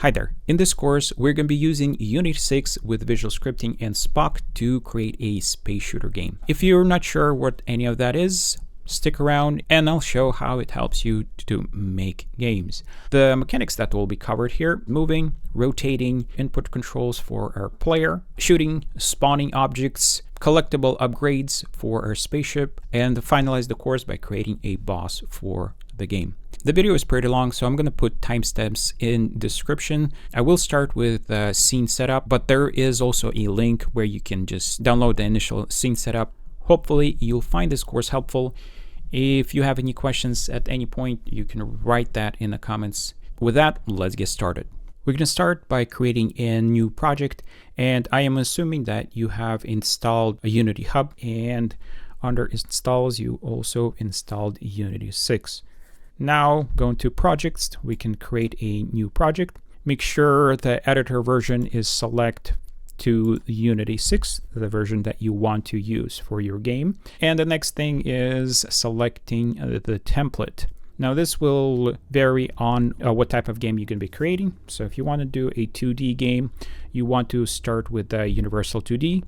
Hi there. In this course, we're going to be using Unity 6 with visual scripting and SPUC to create a space shooter game. If you're not sure what any of that is, stick around and I'll show how it helps you to make games. The mechanics that will be covered here: moving, rotating, input controls for our player, shooting, spawning objects, collectible upgrades for our spaceship, and finalize the course by creating a boss for the game. The video is pretty long, so I'm going to put timestamps in description. I will start with scene setup, but there is also a link where you can just download the initial scene setup. Hopefully you'll find this course helpful. If you have any questions at any point, you can write that in the comments. With that, let's get started. We're going to start by creating a new project, and I am assuming that you have installed a Unity Hub, and under installs you also installed Unity 6. Now, going to projects, we can create a new project. Make sure the editor version is select to Unity 6, the version that you want to use for your game. And the next thing is selecting the template. Now this will vary on what type of game you're going to be creating. So if you want to do a 2D game, you want to start with the Universal 2D.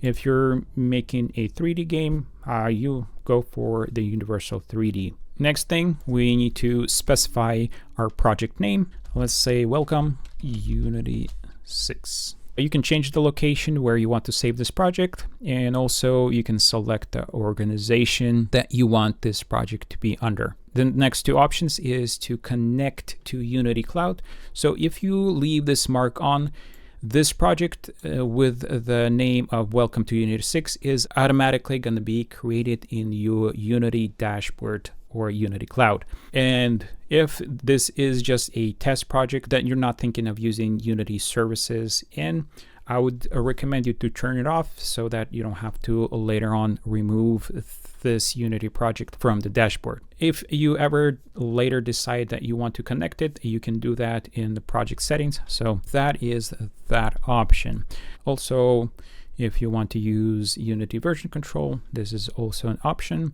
If you're making a 3D game, you go for the Universal 3D. Next thing, we need to specify our project name. Let's say welcome Unity 6. You can change the location where you want to save this project, and also you can select the organization that you want this project to be under. The next two options is to connect to Unity Cloud. So if you leave this mark on, this project with the name of Welcome to Unity 6 is automatically going to be created in your Unity dashboard or Unity Cloud. And if this is just a test project that you're not thinking of using Unity services in, I would recommend you to turn it off so that you don't have to later on remove this Unity project from the dashboard. If you ever later decide that you want to connect it, you can do that in the project settings. So that is that option. Also, if you want to use Unity version control, this is also an option.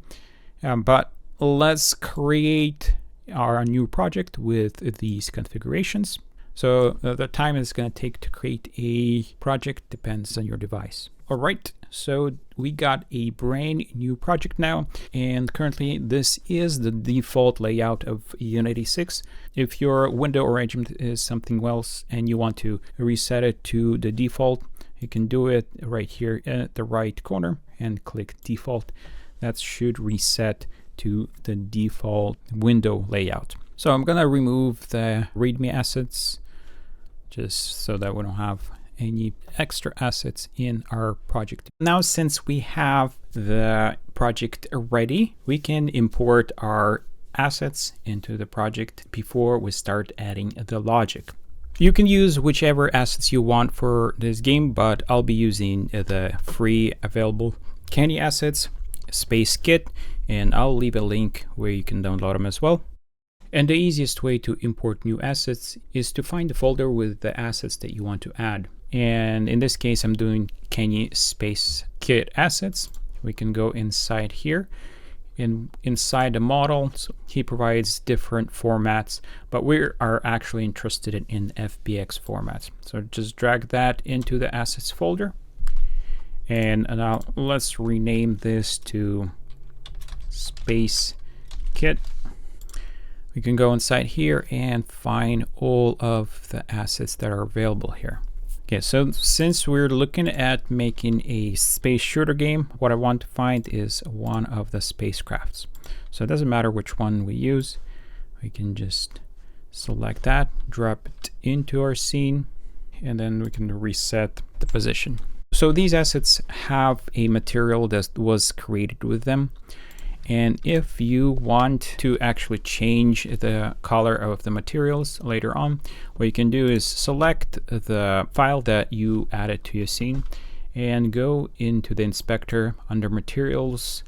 But let's create our new project with these configurations. So the time it's going to take to create a project depends on your device. All right, so we got a brand new project now, and currently this is the default layout of Unity 6. If your window arrangement is something else and you want to reset it to the default, you can do it right here at the right corner and click default. That should reset to the default window layout. So I'm gonna remove the README assets just so that we don't have any extra assets in our project. Now, since we have the project ready, we can import our assets into the project before we start adding the logic. You can use whichever assets you want for this game, but I'll be using the free available Candy assets, Space Kit, and I'll leave a link where you can download them as well. And the easiest way to import new assets is to find the folder with the assets that you want to add. And in this case, I'm doing Kenny Space Kit assets. We can go inside here, and inside the model, so he provides different formats, but we are actually interested in FBX formats. So just drag that into the assets folder. And now let's rename this to Space Kit. We can go inside here and find all of the assets that are available here. Okay, so since we're looking at making a space shooter game, what I want to find is one of the spacecrafts. So it doesn't matter which one we use. We can just select that, drop it into our scene, and then we can reset the position. So these assets have a material that was created with them. And if you want to actually change the color of the materials later on, what you can do is select the file that you added to your scene and go into the inspector under materials.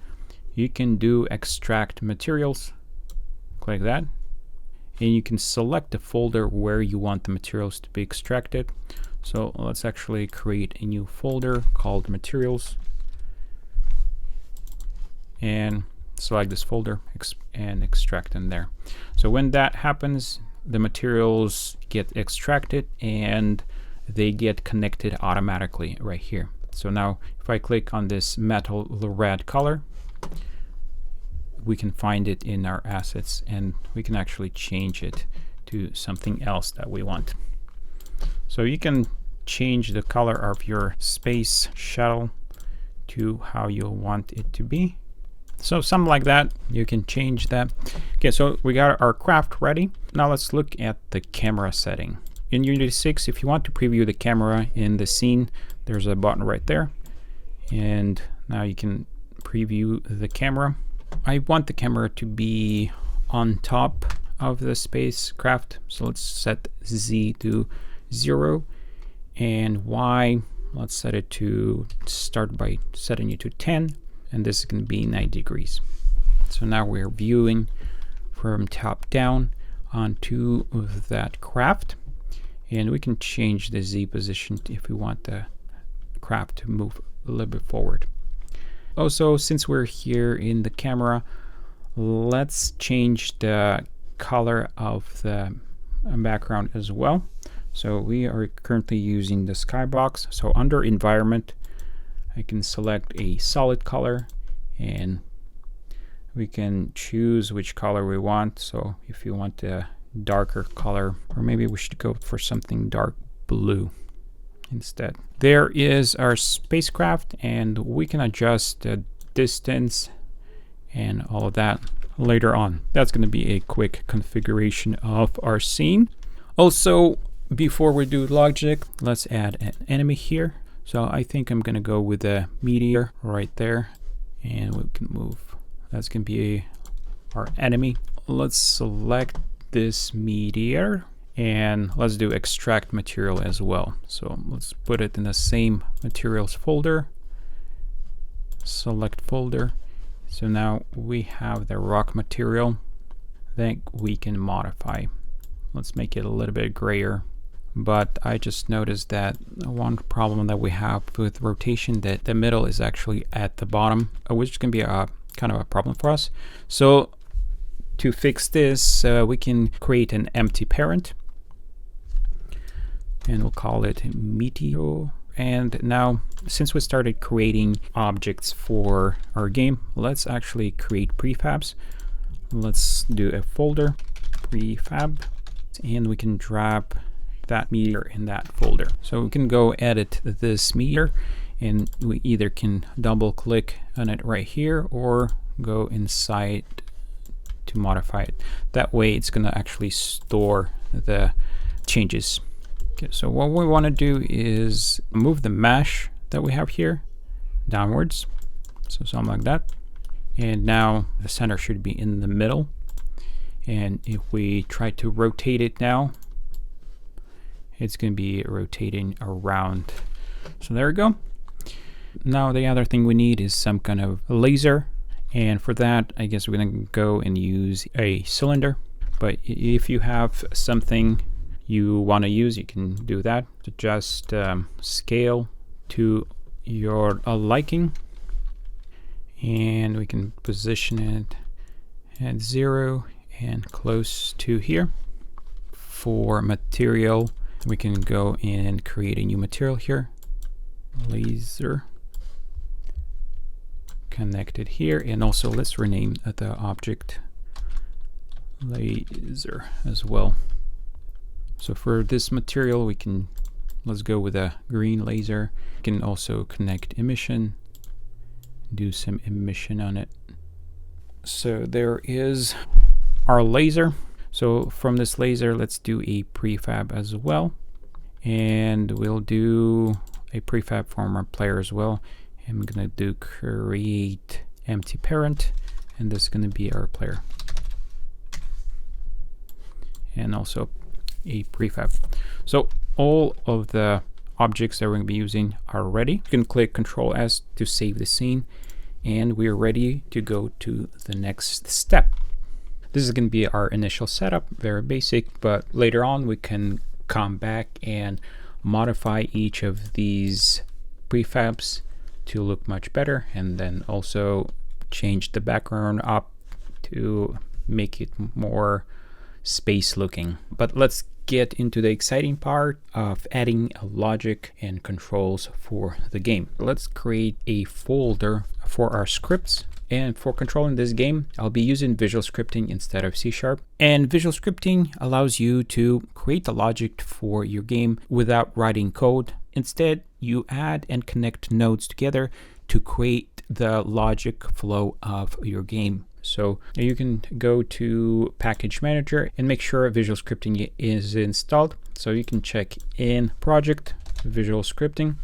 You can do extract materials, click that, and you can select the folder where you want the materials to be extracted. So let's actually create a new folder called materials and select this folder and extract in there. So when that happens, the materials get extracted and they get connected automatically right here. So now if I click on this metal red color, we can find it in our assets and we can actually change it to something else that we want. So you can change the color of your space shuttle to how you want it to be. So something like that, you can change that. Okay, so we got our craft ready. Now let's look at the camera setting. In Unity 6, if you want to preview the camera in the scene, there's a button right there. And now you can preview the camera. I want the camera to be on top of the spacecraft. So let's set Z to 0 and Y, let's set it to start by setting it to 10. And this is going to be 90 degrees. So now we're viewing from top down onto that craft. And we can change the Z position if we want the craft to move a little bit forward. Also, since we're here in the camera, let's change the color of the background as well. So we are currently using the skybox. So under environment, I can select a solid color and we can choose which color we want. So if you want a darker color, or maybe we should go for something dark blue instead. There is our spacecraft and we can adjust the distance and all of that later on. That's going to be a quick configuration of our scene. Also, before we do logic, let's add an enemy here. So I think I'm going to go with a meteor right there and we can move. That's going to be our enemy. Let's select this meteor and let's do extract material as well. So let's put it in the same materials folder, select folder. So now we have the rock material that we can modify. Let's make it a little bit grayer. But I just noticed that one problem that we have with rotation, that the middle is actually at the bottom, which can be a kind of a problem for us. So to fix this, we can create an empty parent and we'll call it Meteor. And now, since we started creating objects for our game, let's actually create prefabs. Let's do a folder, prefab, and we can drop that meteor in that folder. So we can go edit this meteor and we either can double click on it right here or go inside to modify it. That way it's going to actually store the changes. Okay, so what we want to do is move the mesh that we have here downwards. So something like that. And now the center should be in the middle. And if we try to rotate it now, it's going to be rotating around. So there we go. Now the other thing we need is some kind of laser. And for that, I guess we're going to go and use a cylinder. But if you have something you want to use, you can do that. To just scale to your liking. And we can position it at 0 and close to here. For material, we can go and create a new material here. Laser. Connect it here. And also let's rename the object laser as well. So for this material, let's go with a green laser. We can also connect emission, do some emission on it. So there is our laser. So from this laser, let's do a prefab as well. And we'll do a prefab from our player as well. I'm going to do create empty parent, and this is going to be our player. And also a prefab. So all of the objects that we're going to be using are ready. You can click Ctrl S to save the scene, and we're ready to go to the next step. This is going to be our initial setup, very basic, but later on we can come back and modify each of these prefabs to look much better, and then also change the background up to make it more space looking. But let's get into the exciting part of adding logic and controls for the game. Let's create a folder for our scripts. And for controlling this game, I'll be using Visual Scripting instead of C#. And Visual Scripting allows you to create the logic for your game without writing code. Instead, you add and connect nodes together to create the logic flow of your game. So you can go to Package Manager and make sure Visual Scripting is installed. So you can check in Project, Visual Scripting.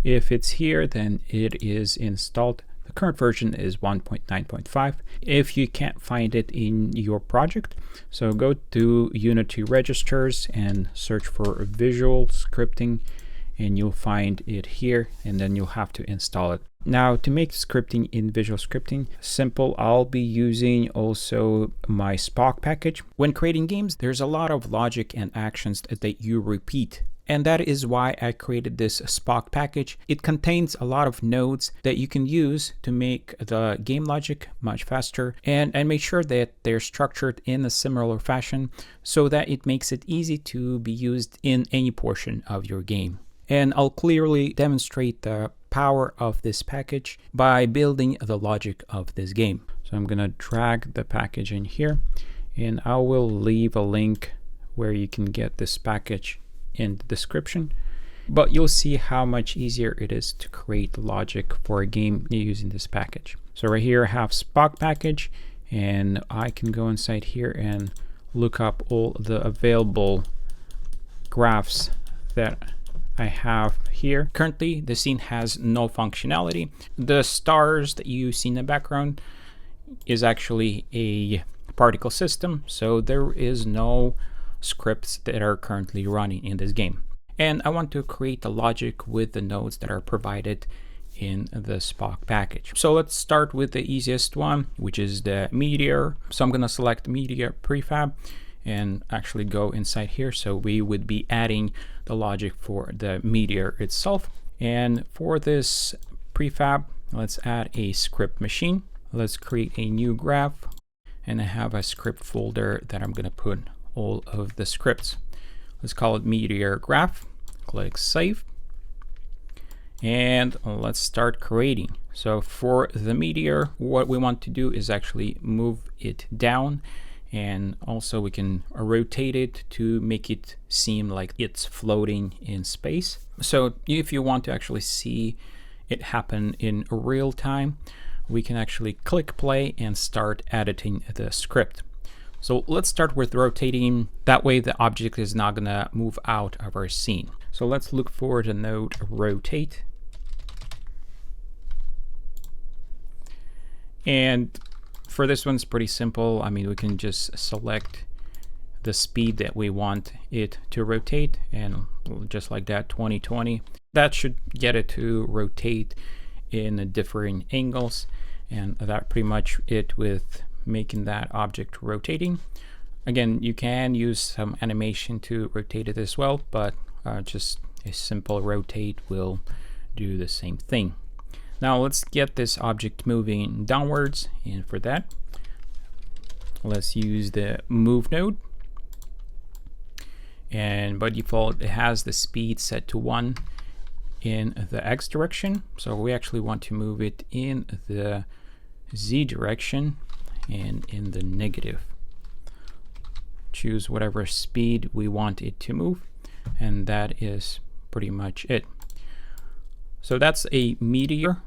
If it's here, then it is installed. The current version is 1.9.5. If you can't find it in your project, so go to Unity registers and search for Visual Scripting, and you'll find it here, and then you'll have to install it. Now, to make scripting in Visual Scripting simple, I'll be using also my SPUC package. When creating games, there's a lot of logic and actions that you repeat. And that is why I created this SPUC package. It contains a lot of nodes that you can use to make the game logic much faster and make sure that they're structured in a similar fashion so that it makes it easy to be used in any portion of your game. And I'll clearly demonstrate the power of this package by building the logic of this game. So I'm gonna drag the package in here, and I will leave a link where you can get this package in the description, but you'll see how much easier it is to create logic for a game using this package. So right here I have SPUC package, and I can go inside here and look up all the available graphs that I have here. Currently the scene has no functionality. The stars that you see in the background is actually a particle system, so there is no scripts that are currently running in this game. And I want to create the logic with the nodes that are provided in the SPUC package. So let's start with the easiest one, which is the meteor. So I'm going to select meteor prefab and actually go inside here. So we would be adding the logic for the meteor itself. And for this prefab, let's add a script machine. Let's create a new graph, and I have a script folder that I'm going to put all of the scripts. Let's call it meteor graph. Click save, and let's start creating. So for the meteor, what we want to do is actually move it down, and also we can rotate it to make it seem like it's floating in space. So if you want to actually see it happen in real time, we can actually click play and start editing the script. So let's start with rotating. That way the object is not gonna move out of our scene. So let's look for the node rotate. And for this one, it's pretty simple. I mean, we can just select the speed that we want it to rotate, and just like that, 2020. That should get it to rotate in different angles, and that pretty much it with making that object rotating. Again, you can use some animation to rotate it as well, but just a simple rotate will do the same thing. Now let's get this object moving downwards, and for that let's use the move node, and by default it has the speed set to 1 in the X direction, so we actually want to move it in the Z direction and in the negative. Choose whatever speed we want it to move, and that is pretty much it. So that's a meteor.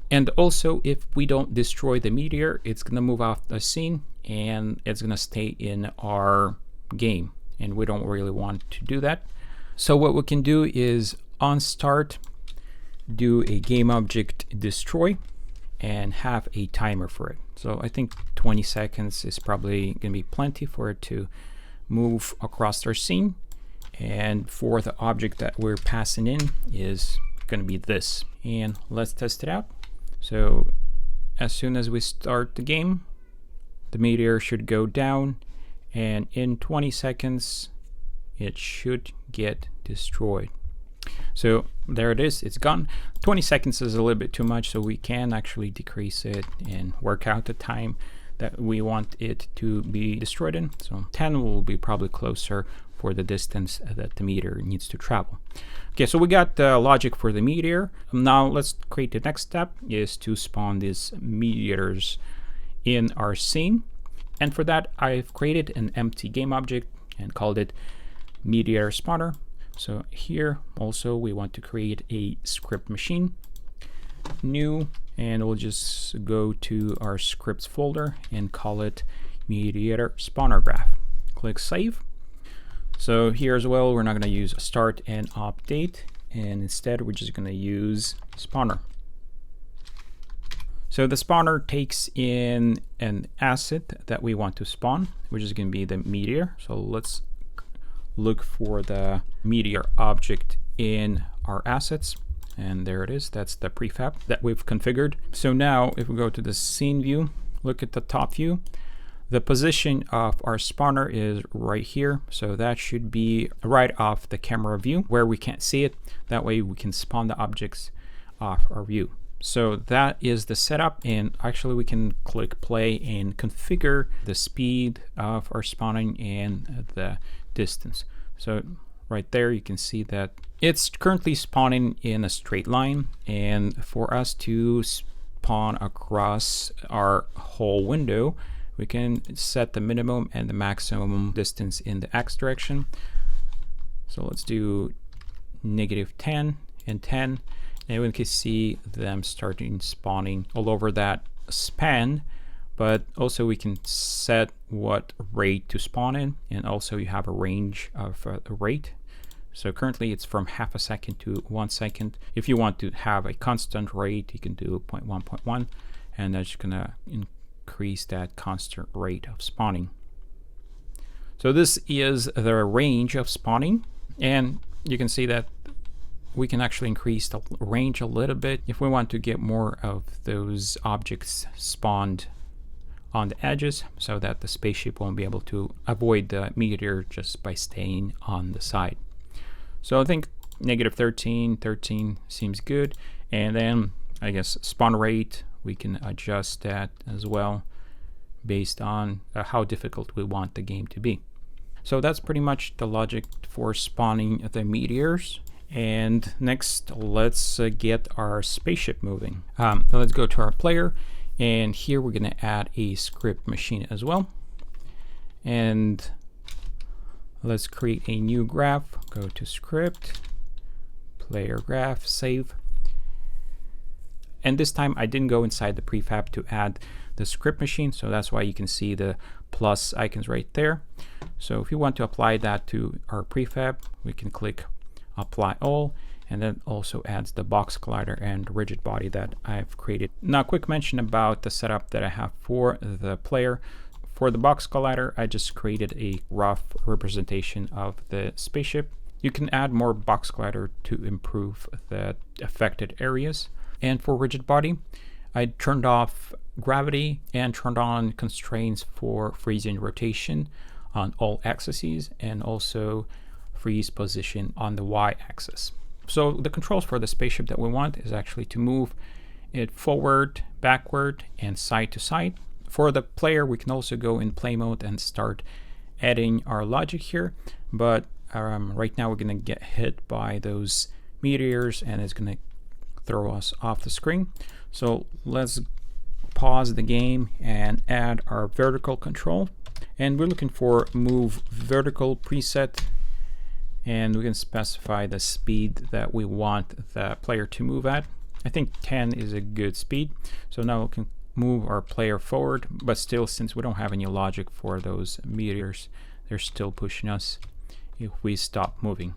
And also, if we don't destroy the meteor, it's gonna move off the scene and it's gonna stay in our game, and we don't really want to do that. So what we can do is on start, do a game object destroy and have a timer for it. So I think 20 seconds is probably gonna be plenty for it to move across our scene. And for the object that we're passing in is gonna be this. And let's test it out. So as soon as we start the game, the meteor should go down, and in 20 seconds it should get destroyed. So there it is, it's gone. 20 seconds is a little bit too much, so we can actually decrease it and work out the time that we want it to be destroyed in. So 10 will be probably closer for the distance that the meteor needs to travel. Okay, so we got the logic for the meteor. Now let's create the next step is to spawn these meteors in our scene. And for that, I've created an empty game object and called it meteor spawner. So here also we want to create a script machine, new, and we'll just go to our scripts folder and call it meteor spawner graph. Click save. So here as well, we're not going to use start and update, and instead we're just going to use spawner. So the spawner takes in an asset that we want to spawn, which is going to be the meteor. So let's look for the meteor object in our assets. And there it is. That's the prefab that we've configured. So now if we go to the scene view, look at the top view, the position of our spawner is right here. So that should be right off the camera view where we can't see it. That way we can spawn the objects off our view. So that is the setup, and actually we can click play and configure the speed of our spawning and the distance. So right there you can see that it's currently spawning in a straight line, and for us to spawn across our whole window, we can set the minimum and the maximum distance in the X direction. So let's do -10 and 10. And we can see them starting spawning all over that span, but also we can set what rate to spawn in, and also you have a range of a rate. So currently it's from half a second to 1 second. If you want to have a constant rate, you can do 0.1, 0.1, and that's gonna increase that constant rate of spawning. So this is the range of spawning, and you can see that we can actually increase the range a little bit if we want to get more of those objects spawned on the edges, so that the spaceship won't be able to avoid the meteor just by staying on the side. So I think -13 seems good. And then I guess spawn rate, we can adjust that as well based on how difficult we want the game to be. So that's pretty much the logic for spawning the meteors. And next, let's get our spaceship moving. Let's go to our player, and here we're going to add a script machine as well. And let's create a new graph. Go to script, player graph, save. And this time I didn't go inside the prefab to add the script machine, so that's why you can see the plus icons right there. So if you want to apply that to our prefab, we can click apply all, and then also adds the box collider and rigid body that I've created. Now, quick mention about the setup that I have for the player. For the box collider, I just created a rough representation of the spaceship. You can add more box collider to improve the affected areas. And for rigid body, I turned off gravity and turned on constraints for freezing rotation on all axes, and also freeze position on the y-axis. So the controls for the spaceship that we want is actually to move it forward, backward, and side to side. For the player, we can also go in play mode and start adding our logic here, but right now we're going to get hit by those meteors and it's going to throw us off the screen. So let's pause the game and add our vertical control, and we're looking for move vertical preset, and we can specify the speed that we want the player to move at. I think 10 is a good speed. So now we can move our player forward, but still, since we don't have any logic for those meteors, they're still pushing us if we stop moving.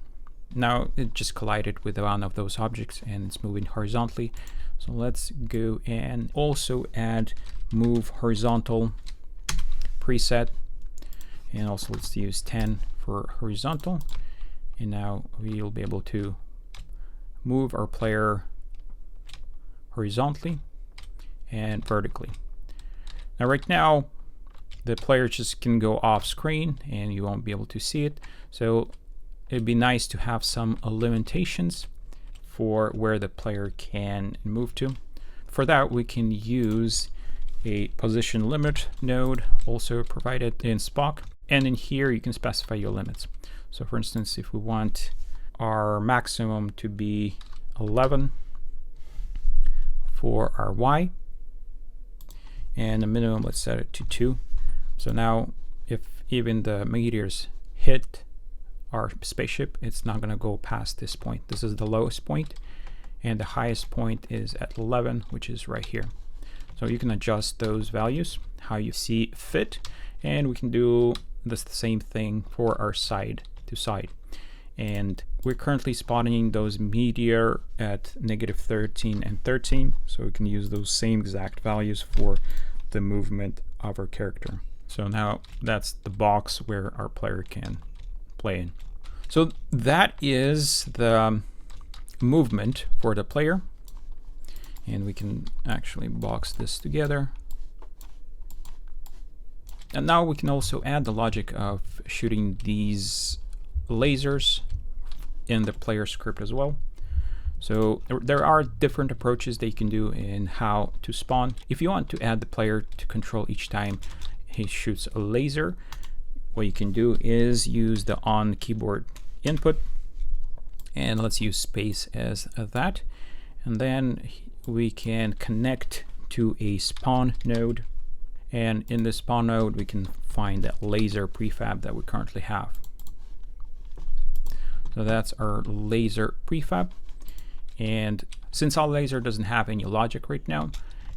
Now it just collided with one of those objects and it's moving horizontally. So let's go and also add move horizontal preset, and also let's use 10 for horizontal. And now we'll be able to move our player horizontally and vertically. Now right now the player just can go off screen and you won't be able to see it. So it'd be nice to have some limitations for where the player can move to. For that, we can use a position limit node also provided in SPUC. And in here, you can specify your limits. So for instance, if we want our maximum to be 11 for our Y, and the minimum, let's set it to 2. So now if even the meteors hit our spaceship, it's not going to go past this point. This is the lowest point, and the highest point is at 11, which is right here. So you can adjust those values how you see fit, and we can do the same thing for our side to side. And we're currently spotting those meteor at -13 and 13, so we can use those same exact values for the movement of our character. So now that's the box where our player can play in. So that is the movement for the player, and we can actually box this together. And now we can also add the logic of shooting these lasers in the player script as well. So there are different approaches that you can do in how to spawn. If you want to add the player to control each time he shoots a laser, what you can do is use the on keyboard input, and let's use space as that, and then we can connect to a spawn node, and in the spawn node we can find that laser prefab that we currently have. So that's our laser prefab, and since our laser doesn't have any logic right now,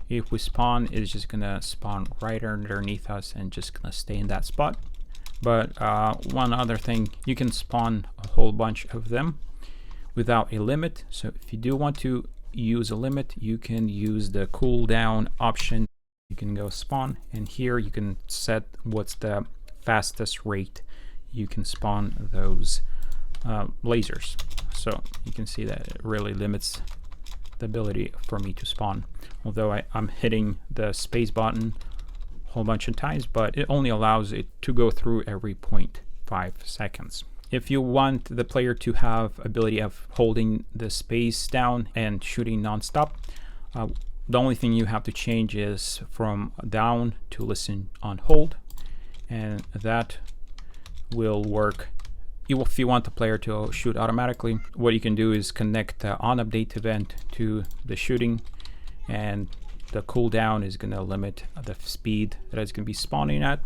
if we spawn, it's just gonna spawn right underneath us and just gonna stay in that spot. But one other thing, you can spawn a whole bunch of them without a limit. So if you do want to use a limit, you can use the cooldown option. You can go spawn, and here you can set what's the fastest rate you can spawn those lasers. So you can see that it really limits the ability for me to spawn, although I'm hitting the space button a whole bunch of times, but it only allows it to go through every 0.5 seconds. If you want the player to have ability of holding the space down and shooting non-stop, the only thing you have to change is from down to listen on hold, and that will work. If you want the player to shoot automatically, what you can do is connect the on update event to the shooting, and the cooldown is going to limit the speed that it's going to be spawning at.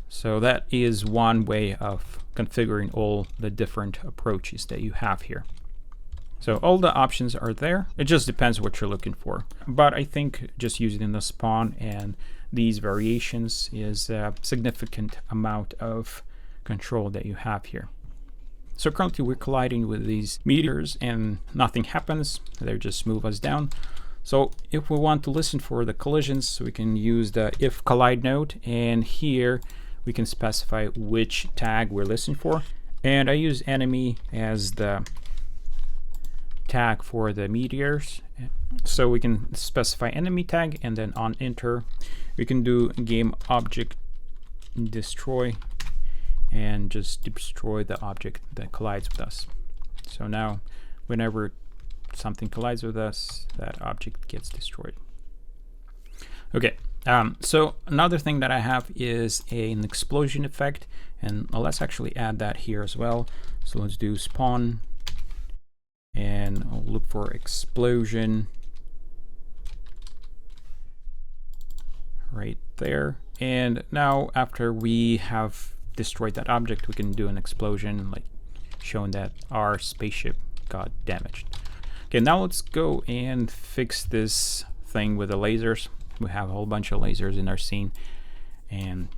So that is one way of configuring all the different approaches that you have here. So all the options are there. It just depends what you're looking for. But I think just using the spawn and these variations is a significant amount of control that you have here. So currently we're colliding with these meteors and nothing happens. They just move us down. So if we want to listen for the collisions, we can use the if collide node, and here we can specify which tag we're listening for. And I use enemy as the tag for the meteors. So we can specify enemy tag, and then on enter, we can do game object destroy and just destroy the object that collides with us. So now whenever something collides with us, that object gets destroyed. Okay, so another thing that I have is an explosion effect, and let's actually add that here as well. So let's do spawn, and I'll look for explosion right there. And now after we have destroyed that object, we can do an explosion, like showing that our spaceship got damaged. Okay, now let's go and fix this thing with the lasers. We have a whole bunch of lasers in our scene, and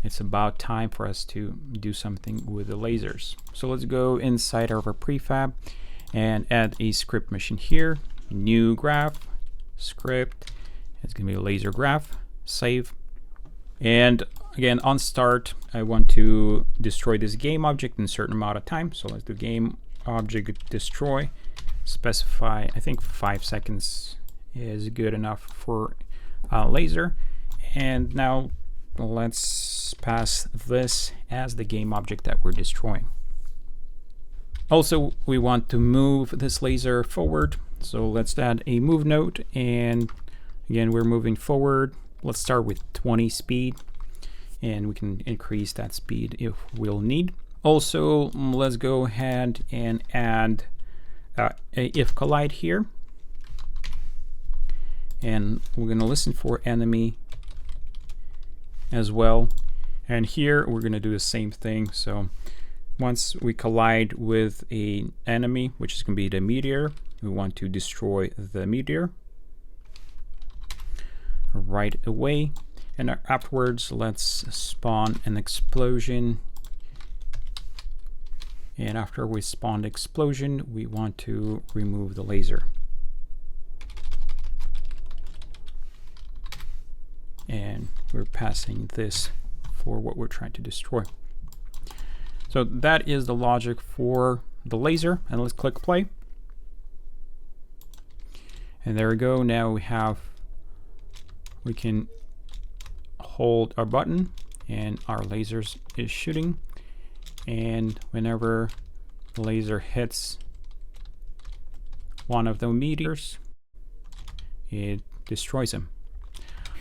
it's about time for us to do something with the lasers. So let's go inside of our prefab and add a script machine here. New graph, script. It's gonna be a laser graph, save. And again, on start, I want to destroy this game object in a certain amount of time. So let's do game object destroy. Specify, I think 5 seconds is good enough for laser. And now let's pass this as the game object that we're destroying. Also, we want to move this laser forward. So let's add a move node, and again, we're moving forward. Let's start with 20 speed, and we can increase that speed if we'll need. Also, let's go ahead and add a if collide here, and we're going to listen for enemy as well. And here we're going to do the same thing. So once we collide with an enemy, which is going to be the meteor, we want to destroy the meteor right away. And afterwards, let's spawn an explosion. And after we spawn the explosion, we want to remove the laser. And we're passing this for what we're trying to destroy. So that is the logic for the laser, and let's click play. And there we go. Now we can hold our button and our laser is shooting, and whenever the laser hits one of the meteors, it destroys them.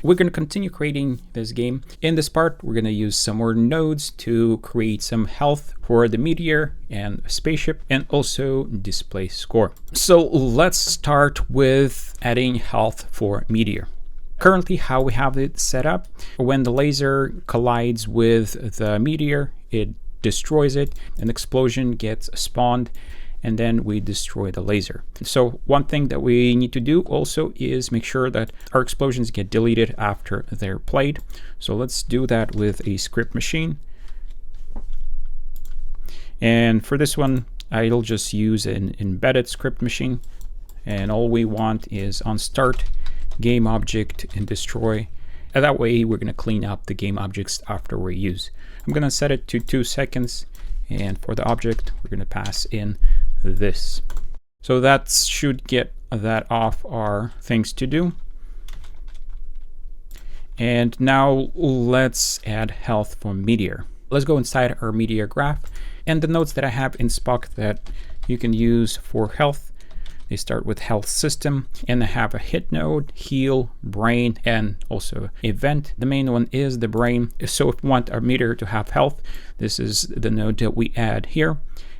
We're going to continue creating this game. In this part, we're going to use some more nodes to create some health for the meteor and spaceship, and also display score. So let's start with adding health for meteor. Currently, how we have it set up, when the laser collides with the meteor, it destroys it, an explosion gets spawned, and then we destroy the laser. So one thing that we need to do also is make sure that our explosions get deleted after they're played. So let's do that with a script machine. And for this one, I'll just use an embedded script machine. And all we want is on start, game object, and destroy. And that way we're going to clean up the game objects after we use. I'm going to set it to 2 seconds. And for the object, we're going to pass in this. So that should get that off our things to do. And now let's add health for meteor. Let's go inside our meteor graph, and the nodes that I have in SPUC that you can use for health, they start with health system, and I have a hit node, heal, brain, and also event. The main one is the brain. So if we want our meteor to have health, this is the node that we add here,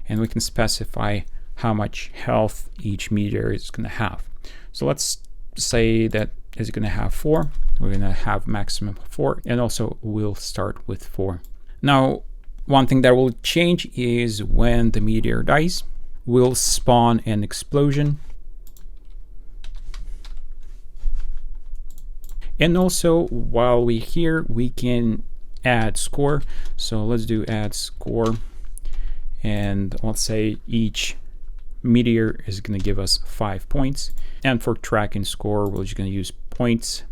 and we can specify how much health each meteor is going to have. So let's say that is going to have 4. We're going to have maximum 4, and also we'll start with 4. Now, one thing that will change is when the meteor dies, we'll spawn an explosion. And also, while we're here, we can add score. So let's do add score. And let's say each meteor is going to give us 5 points. And for tracking score, we're just going to use points.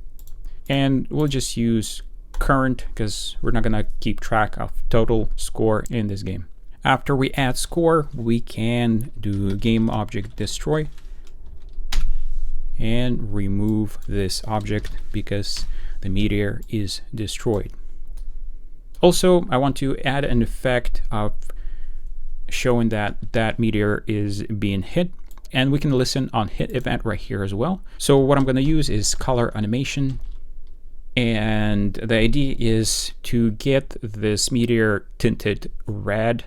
And we'll just use current because we're not going to keep track of total score in this game. After we add score, we can do game object destroy and remove this object because the meteor is destroyed. Also, I want to add an effect of showing that that meteor is being hit, and we can listen on hit event right here as well. So what I'm going to use is color animation, and the idea is to get this meteor tinted red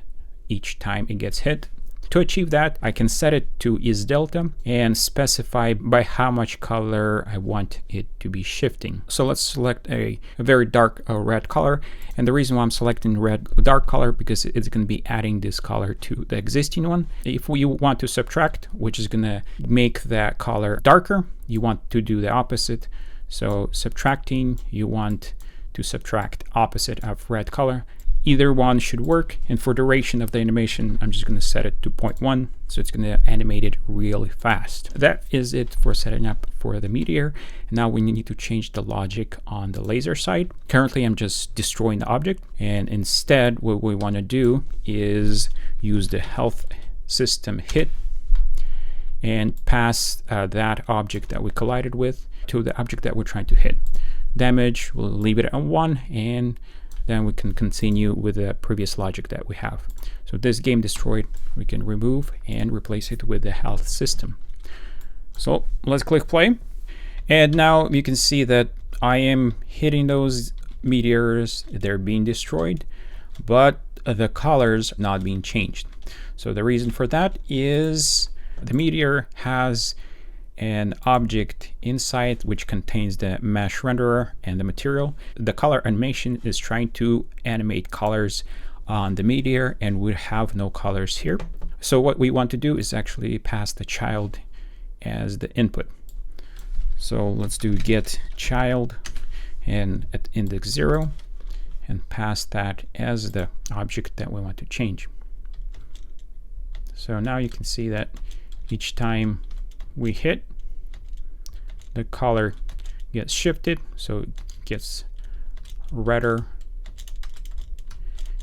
each time it gets hit. To achieve that, I can set it to isDelta and specify by how much color I want it to be shifting. So let's select a very dark red color. And the reason why I'm selecting red dark color, because it's going to be adding this color to the existing one. If we want to subtract, which is going to make that color darker, you want to do the opposite. So subtracting, you want to subtract opposite of red color. Either one should work, and for duration of the animation, I'm just going to set it to 0.1, so it's going to animate it really fast. That is it for setting up for the meteor. Now we need to change the logic on the laser side. Currently, I'm just destroying the object, and instead, what we want to do is use the health system hit and pass that object that we collided with to the object that we're trying to hit. Damage, we'll leave it at 1, and then we can continue with the previous logic that we have. So this game destroyed, we can remove and replace it with the health system. So let's click play. And now you can see that I am hitting those meteors, they're being destroyed, but the colors are not being changed. So the reason for that is the meteor has an object inside which contains the mesh renderer and the material. The color animation is trying to animate colors on the meteor, and we have no colors here. So what we want to do is actually pass the child as the input. So let's do get child and at index 0 and pass that as the object that we want to change. So now you can see that each time we hit, the color gets shifted, so it gets redder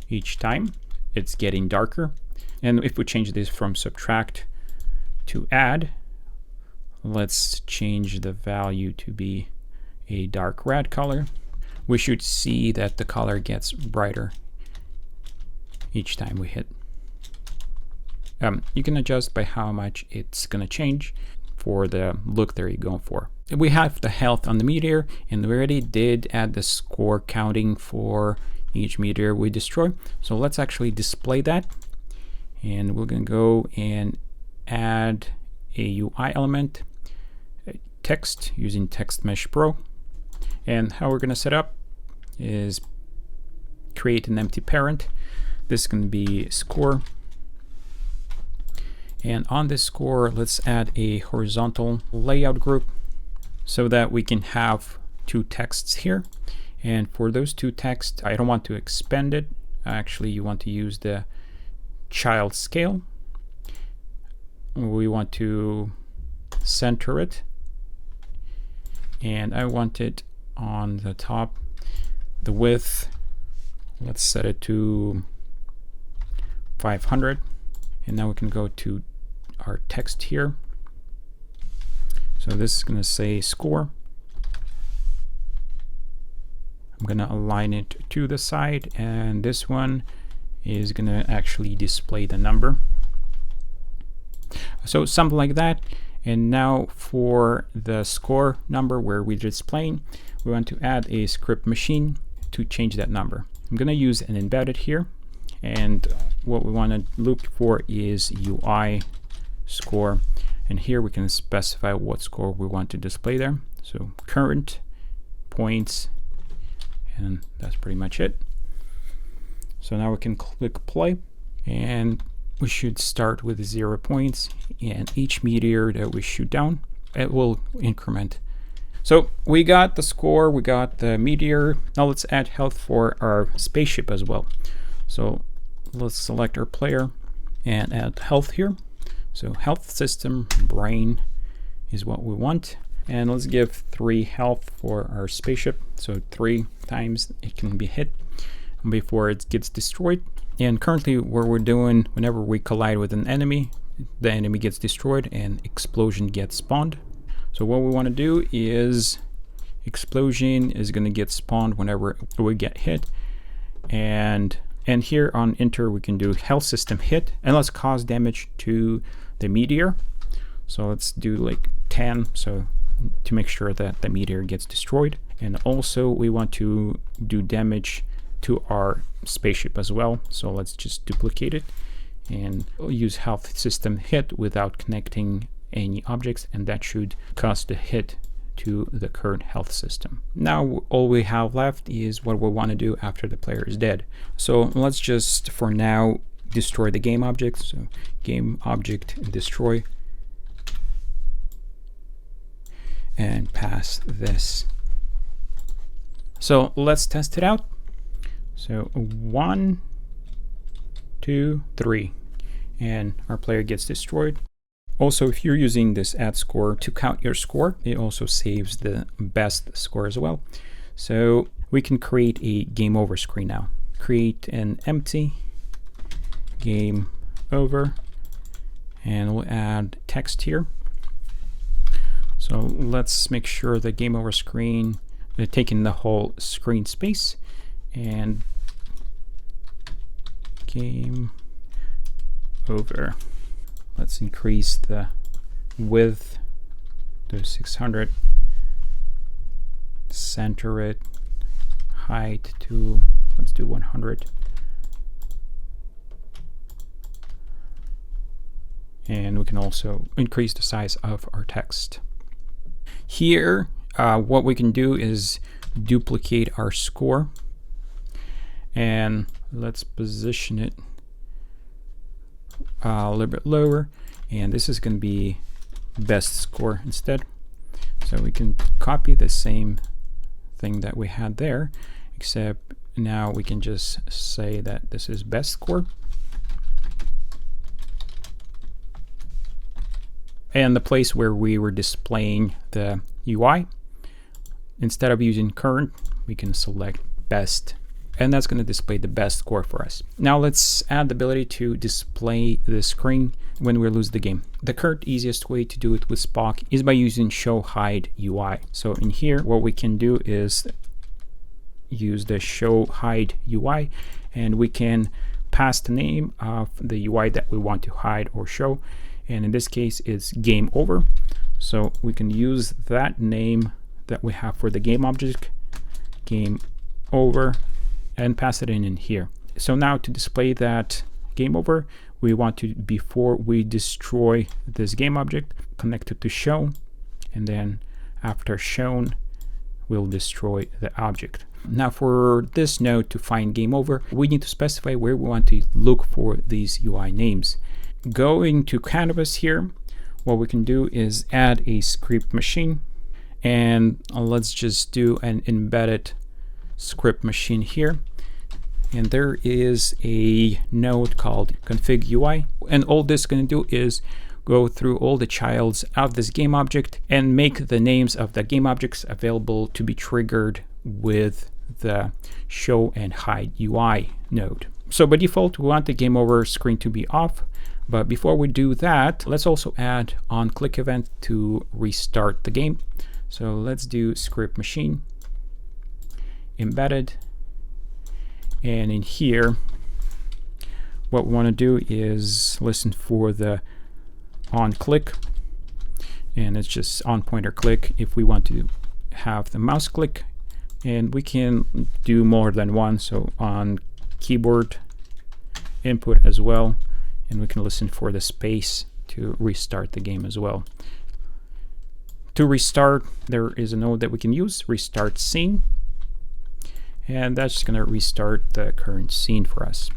each time. It's getting darker. And if we change this from subtract to add, let's change the value to be a dark red color. We should see that the color gets brighter each time we hit. You can adjust by how much it's going to change for the look that you're going for. We have the health on the meteor, and we already did add the score counting for each meteor we destroy. So let's actually display that. And we're going to go and add a UI element, text, using Text Mesh Pro. And how we're going to set up is create an empty parent. This is going to be score. And on this score, let's add a horizontal layout group so that we can have two texts here. And for those two texts, I don't want to expand it. Actually, you want to use the child scale. We want to center it. And I want it on the top. The width, let's set it to 500. And now we can go to our text here. So this is going to say score. I'm going to align it to the side, and this one is going to actually display the number. So something like that. And now for the score number where we're displaying, we want to add a script machine to change that number. I'm going to use an embedded here, and what we want to look for is UI score, and here we can specify what score we want to display there. So current points, and that's pretty much it. So now we can click play, and we should start with 0 points, and each meteor that we shoot down, it will increment. So we got the score, we got the meteor. Now let's add health for our spaceship as well. So let's select our player and add health here. So health system brain is what we want. And let's give 3 health for our spaceship. So 3 times it can be hit before it gets destroyed. And currently what we're doing, whenever we collide with an enemy, the enemy gets destroyed and explosion gets spawned. So what we want to do is explosion is going to get spawned whenever we get hit. And here on enter we can do health system hit, and let's cause damage to the meteor. So let's do like 10, so to make sure that the meteor gets destroyed. And also we want to do damage to our spaceship as well. So let's just duplicate it and use health system hit without connecting any objects, and that should cause the hit to the current health system. Now all we have left is what we want to do after the player is dead. So let's just for now destroy the game object. So game object destroy, and pass this. So let's test it out. So 1, 2, 3, and our player gets destroyed. Also, if you're using this add score to count your score, it also saves the best score as well. So we can create a game over screen now. Create an empty game over, and we'll add text here. So let's make sure the game over screen, taking the whole screen space, and game over. Let's increase the width do 600, center it, height to, let's do 100. And we can also increase the size of our text. Here, what we can do is duplicate our score, and let's position it a little bit lower, and this is going to be best score instead. So we can copy the same thing that we had there, except now we can just say that this is best score. And the place where we were displaying the UI, instead of using current, we can select best, and that's going to display the best score for us. Now let's add the ability to display the screen when we lose the game. The current easiest way to do it with SPUC is by using show hide UI. So in here, what we can do is use the show hide UI, and we can pass the name of the UI that we want to hide or show. And in this case, it's game over. So we can use that name that we have for the game object, game over, and pass it in here. So now to display that game over, we want to, before we destroy this game object, connect it to show, and then after shown, we'll destroy the object. Now for this node to find game over, we need to specify where we want to look for these UI names. Going to canvas here, what we can do is add a script machine, and let's just do an embedded script machine here. And there is a node called config UI, and all this is going to do is go through all the childs of this game object and make the names of the game objects available to be triggered with the show and hide UI node. So by default, we want the game over screen to be off. But before we do that, let's also add on click event to restart the game. So let's do script machine, embedded, and in here, what we want to do is listen for the on click, and it's just on pointer click if we want to have the mouse click, and we can do more than one, so on keyboard input as well. And we can listen for the space to restart the game as well. To restart, there is a node that we can use, restart scene. And that's just going to restart the current scene for us.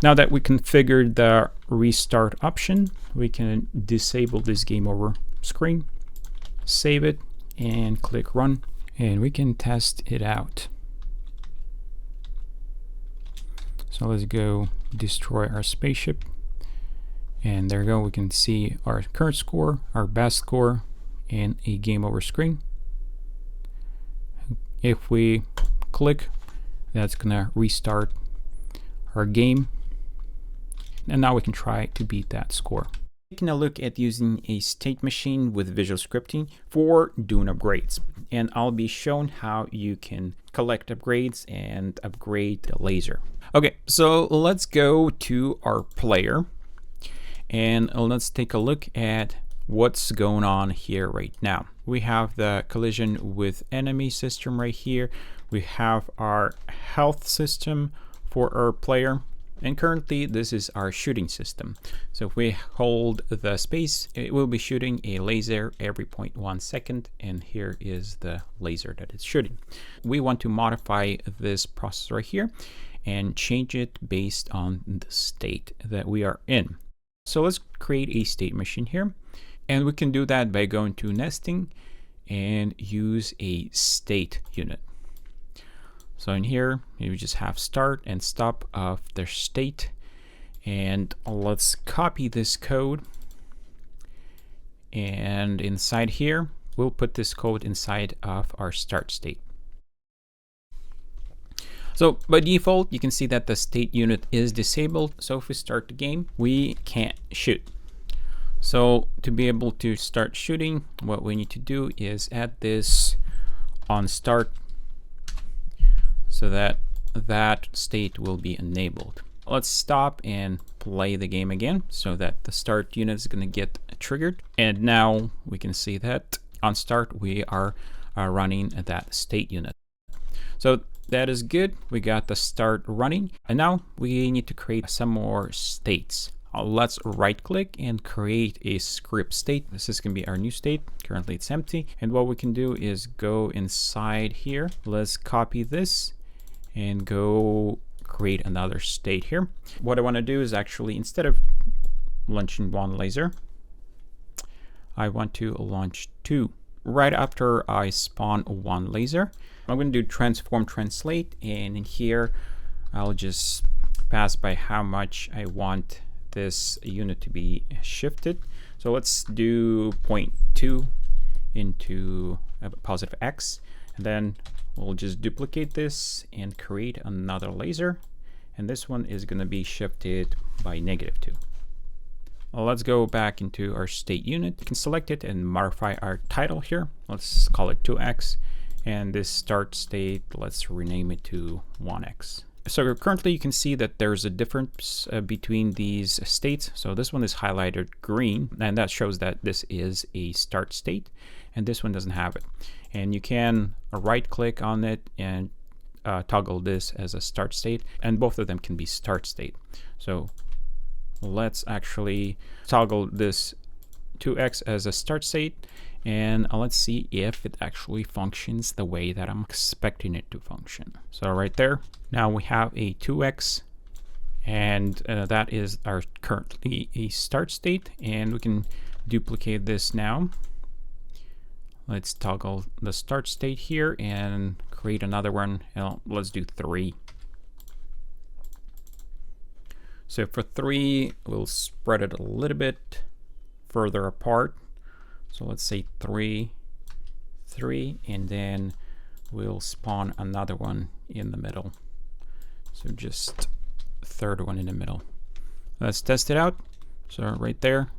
Now that we configured the restart option, we can disable this game over screen, save it, and click run. And we can test it out. So let's go destroy our spaceship. And there we go, we can see our current score, our best score, and a game over screen. If we click, that's gonna restart our game. And now we can try to beat that score. Taking a look at using a state machine with visual scripting for doing upgrades. And I'll be shown how you can collect upgrades and upgrade the laser. Okay, so let's go to our player. And let's take a look at what's going on here right now. We have the collision with enemy system right here. We have our health system for our player. And currently this is our shooting system. So if we hold the space, it will be shooting a laser every 0.1 second. And here is the laser that it's shooting. We want to modify this process right here and change it based on the state that we are in. So let's create a state machine here, and we can do that by going to nesting and use a state unit. So in here, you just have start and stop of their state, and let's copy this code, and inside here, we'll put this code inside of our start state. So by default, you can see that the state unit is disabled. So if we start the game, we can't shoot. So to be able to start shooting, what we need to do is add this on start so that that state will be enabled. Let's stop and play the game again so that the start unit is going to get triggered. And now we can see that on start, we are running that state unit. So that is good. We got the start running, and now we need to create some more states. Let's right click and create a script state. This is going to be our new state. Currently it's empty. And what we can do is go inside here. Let's copy this and go create another state here. What I want to do is actually, instead of launching one laser, I want to launch two. Right after I spawn one laser, I'm going to do transform translate, and in here I'll just pass by how much I want this unit to be shifted. So let's do 0.2 into a positive X, and then we'll just duplicate this and create another laser, and this one is going to be shifted by -2. Well, let's go back into our state unit. You can select it and modify our title here. Let's call it 2X, and this start state, let's rename it to 1X. So currently you can see that there's a difference between these states. So this one is highlighted green, and that shows that this is a start state, and this one doesn't have it. And you can right click on it and toggle this as a start state, and both of them can be start state. So let's actually toggle this 2X as a start state, and let's see if it actually functions the way that I'm expecting it to function. So right there, now we have a 2X, and that is our currently a start state, and we can duplicate this now. Let's toggle the start state here and create another one. Let's do 3. So for 3, we'll spread it a little bit further apart. So let's say 3, 3, and then we'll spawn another one in the middle. So just third one in the middle. Let's test it out. So right there,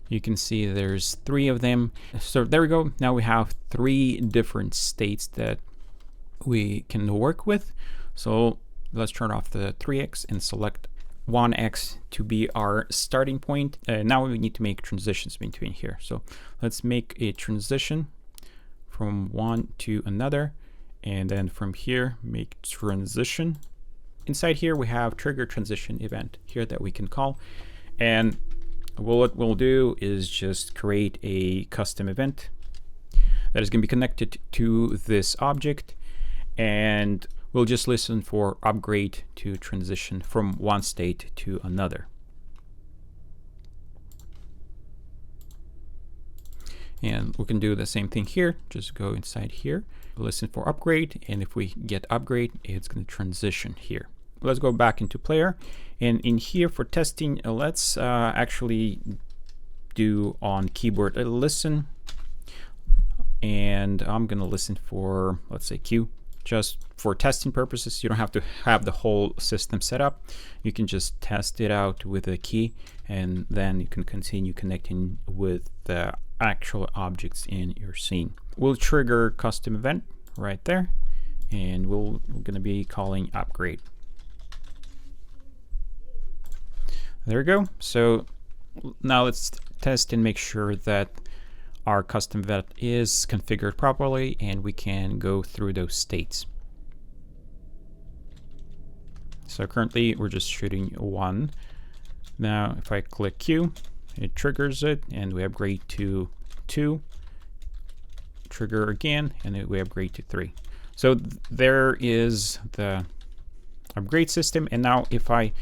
you can see there's 3 of them. So there we go. Now we have 3 different states that we can work with. So let's turn off the 3X and select 1X to be our starting point. Now we need to make transitions between here. So let's make a transition from one to another, and then from here make transition. Inside here we have trigger transition event here that we can call, and what we'll do is just create a custom event that is going to be connected to this object, and we'll just listen for upgrade to transition from one state to another. And we can do the same thing here. Just go inside here, listen for upgrade, and if we get upgrade, it's going to transition here. Let's go back into player, and in here for testing, let's actually do on keyboard a listen, and I'm going to listen for, let's say, Q. Just for testing purposes. You don't have to have the whole system set up. You can just test it out with a key, and then you can continue connecting with the actual objects in your scene. We'll trigger custom event right there, and we're going to be calling upgrade. There we go. So now let's test and make sure that our custom event is configured properly, and we can go through those states. So currently we're just shooting 1. Now if I click Q, it triggers it, and we upgrade to 2, trigger again, and then we upgrade to 3. So there is the upgrade system, and now if I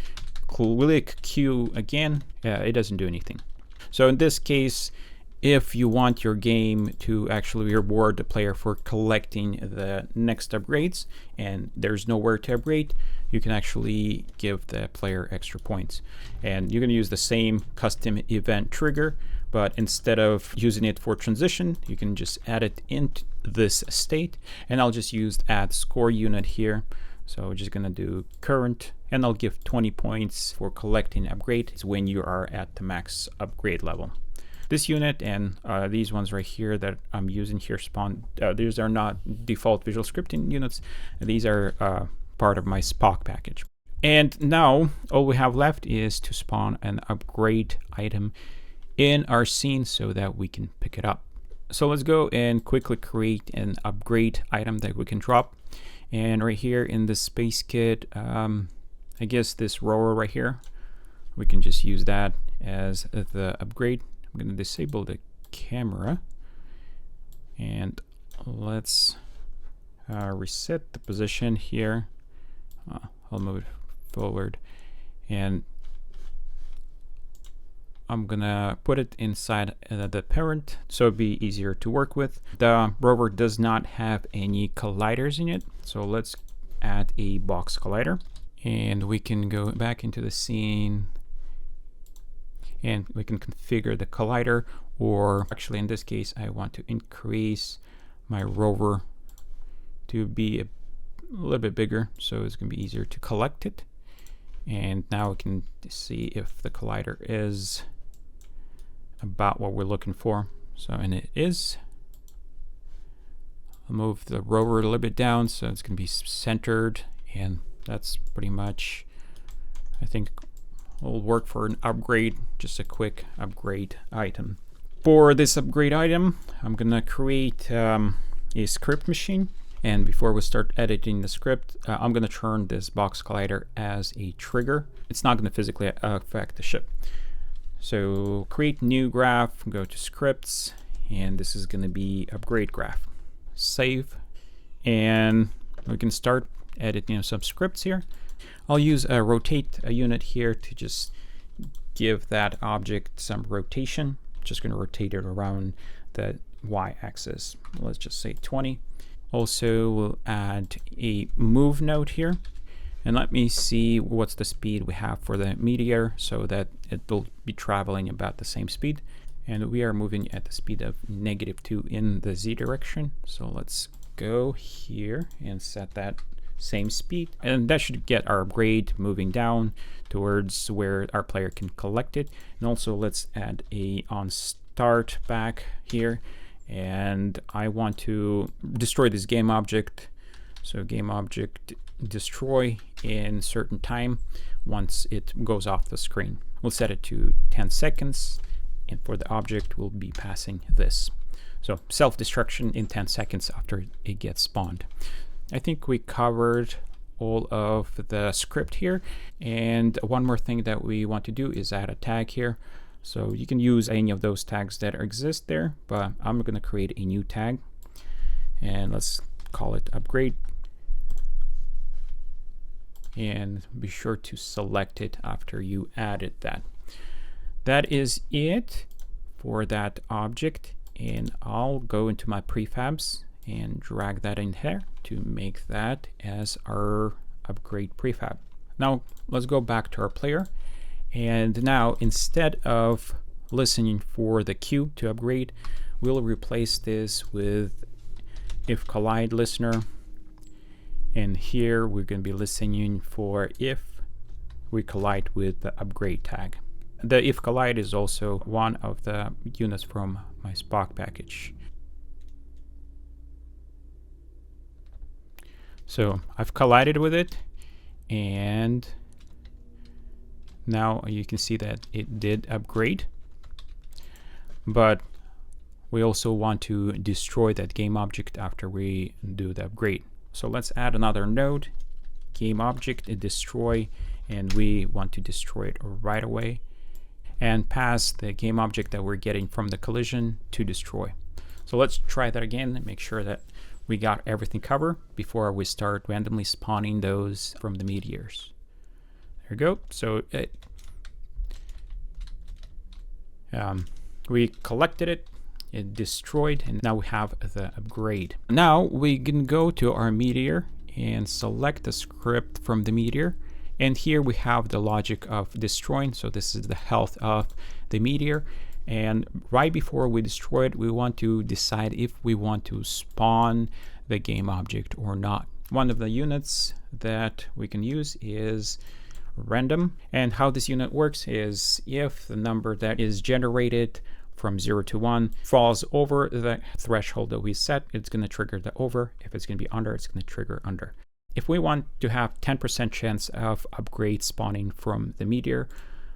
click Q again, it doesn't do anything. So in this case, if you want your game to actually reward the player for collecting the next upgrades and there's nowhere to upgrade, you can actually give the player extra points. And you're going to use the same custom event trigger, but instead of using it for transition, you can just add it into this state. And I'll just use add score unit here. So we're just going to do current, and I'll give 20 points for collecting upgrade. It's when you are at the max upgrade level. This unit and these ones right here that I'm using here spawn, these are not default visual scripting units. These are part of my SPUC package. And now all we have left is to spawn an upgrade item in our scene so that we can pick it up. So let's go and quickly create an upgrade item that we can drop. And right here in the space kit, I guess this rower right here, we can just use that as the upgrade. I'm going to disable the camera and let's reset the position here. I'll move it forward and I'm gonna put it inside the parent so it'd be easier to work with. The rover does not have any colliders in it, so let's add a box collider and we can go back into the scene and we can configure the collider, or actually in this case I want to increase my rover to be a little bit bigger so it's gonna be easier to collect it. And now we can see if the collider is about what we're looking for. So, and it is. I'll move the rover a little bit down so it's going to be centered, and that's pretty much, I think, will work for an upgrade, just a quick upgrade item. For this upgrade item, I'm going to create a script machine. And before we start editing the script, I'm going to turn this box collider as a trigger. It's not going to physically affect the ship. So create new graph, go to scripts, and this is going to be upgrade graph. Save, and we can start editing some scripts here. I'll use a rotate a unit here to just give that object some rotation. Just going to rotate it around the y-axis. Let's just say 20. Also, we'll add a move node here. And let me see what's the speed we have for the meteor so that it will be traveling about the same speed. And we are moving at the speed of -2 in the z direction. So let's go here and set that same speed. And that should get our upgrade moving down towards where our player can collect it. And also let's add a on start back here. And I want to destroy this game object. So game object destroy in certain time once it goes off the screen. We'll set it to 10 seconds, and for the object we'll be passing this. So self-destruction in 10 seconds after it gets spawned. I think we covered all of the script here, and one more thing that we want to do is add a tag here. So you can use any of those tags that exist there, but I'm going to create a new tag and let's call it upgrade. And be sure to select it after you added that. That is it for that object, and I'll go into my prefabs and drag that in here to make that as our upgrade prefab. Now let's go back to our player, and now instead of listening for the cue to upgrade, we'll replace this with if collide listener. And here we're going to be listening for if we collide with the upgrade tag. The if collide is also one of the units from my SPUC package. So I've collided with it, and now you can see that it did upgrade. But we also want to destroy that game object after we do the upgrade. So let's add another node, game object, destroy, and we want to destroy it right away and pass the game object that we're getting from the collision to destroy. So let's try that again and make sure that we got everything covered before we start randomly spawning those from the meteors. There we go. So we collected it, it destroyed, and now we have the upgrade. Now we can go to our meteor and select the script from the meteor, and here we have the logic of destroying. So this is the health of the meteor, and right before we destroy it, we want to decide if we want to spawn the game object or not. One of the units that we can use is random, and how this unit works is if the number that is generated from 0 to 1 falls over the threshold that we set, it's going to trigger the over. If it's going to be under, it's going to trigger under. If we want to have 10% chance of upgrade spawning from the meteor,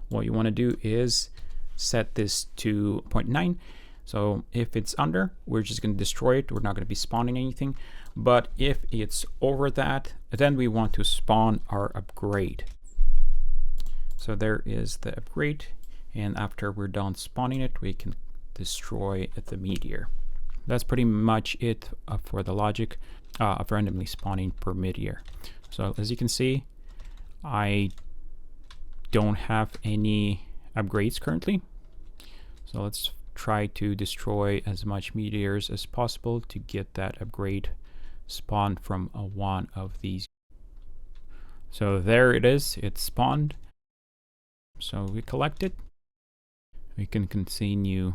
what you want to do is set this to 0.9. So if it's under, we're just going to destroy it. We're not going to be spawning anything. But if it's over that, then we want to spawn our upgrade. So there is the upgrade. And after we're done spawning it, we can destroy the meteor. That's pretty much it for the logic of randomly spawning per meteor. So as you can see, I don't have any upgrades currently. So let's try to destroy as much meteors as possible to get that upgrade spawned from one of these. So there it is, it's spawned. So we collect it. We can continue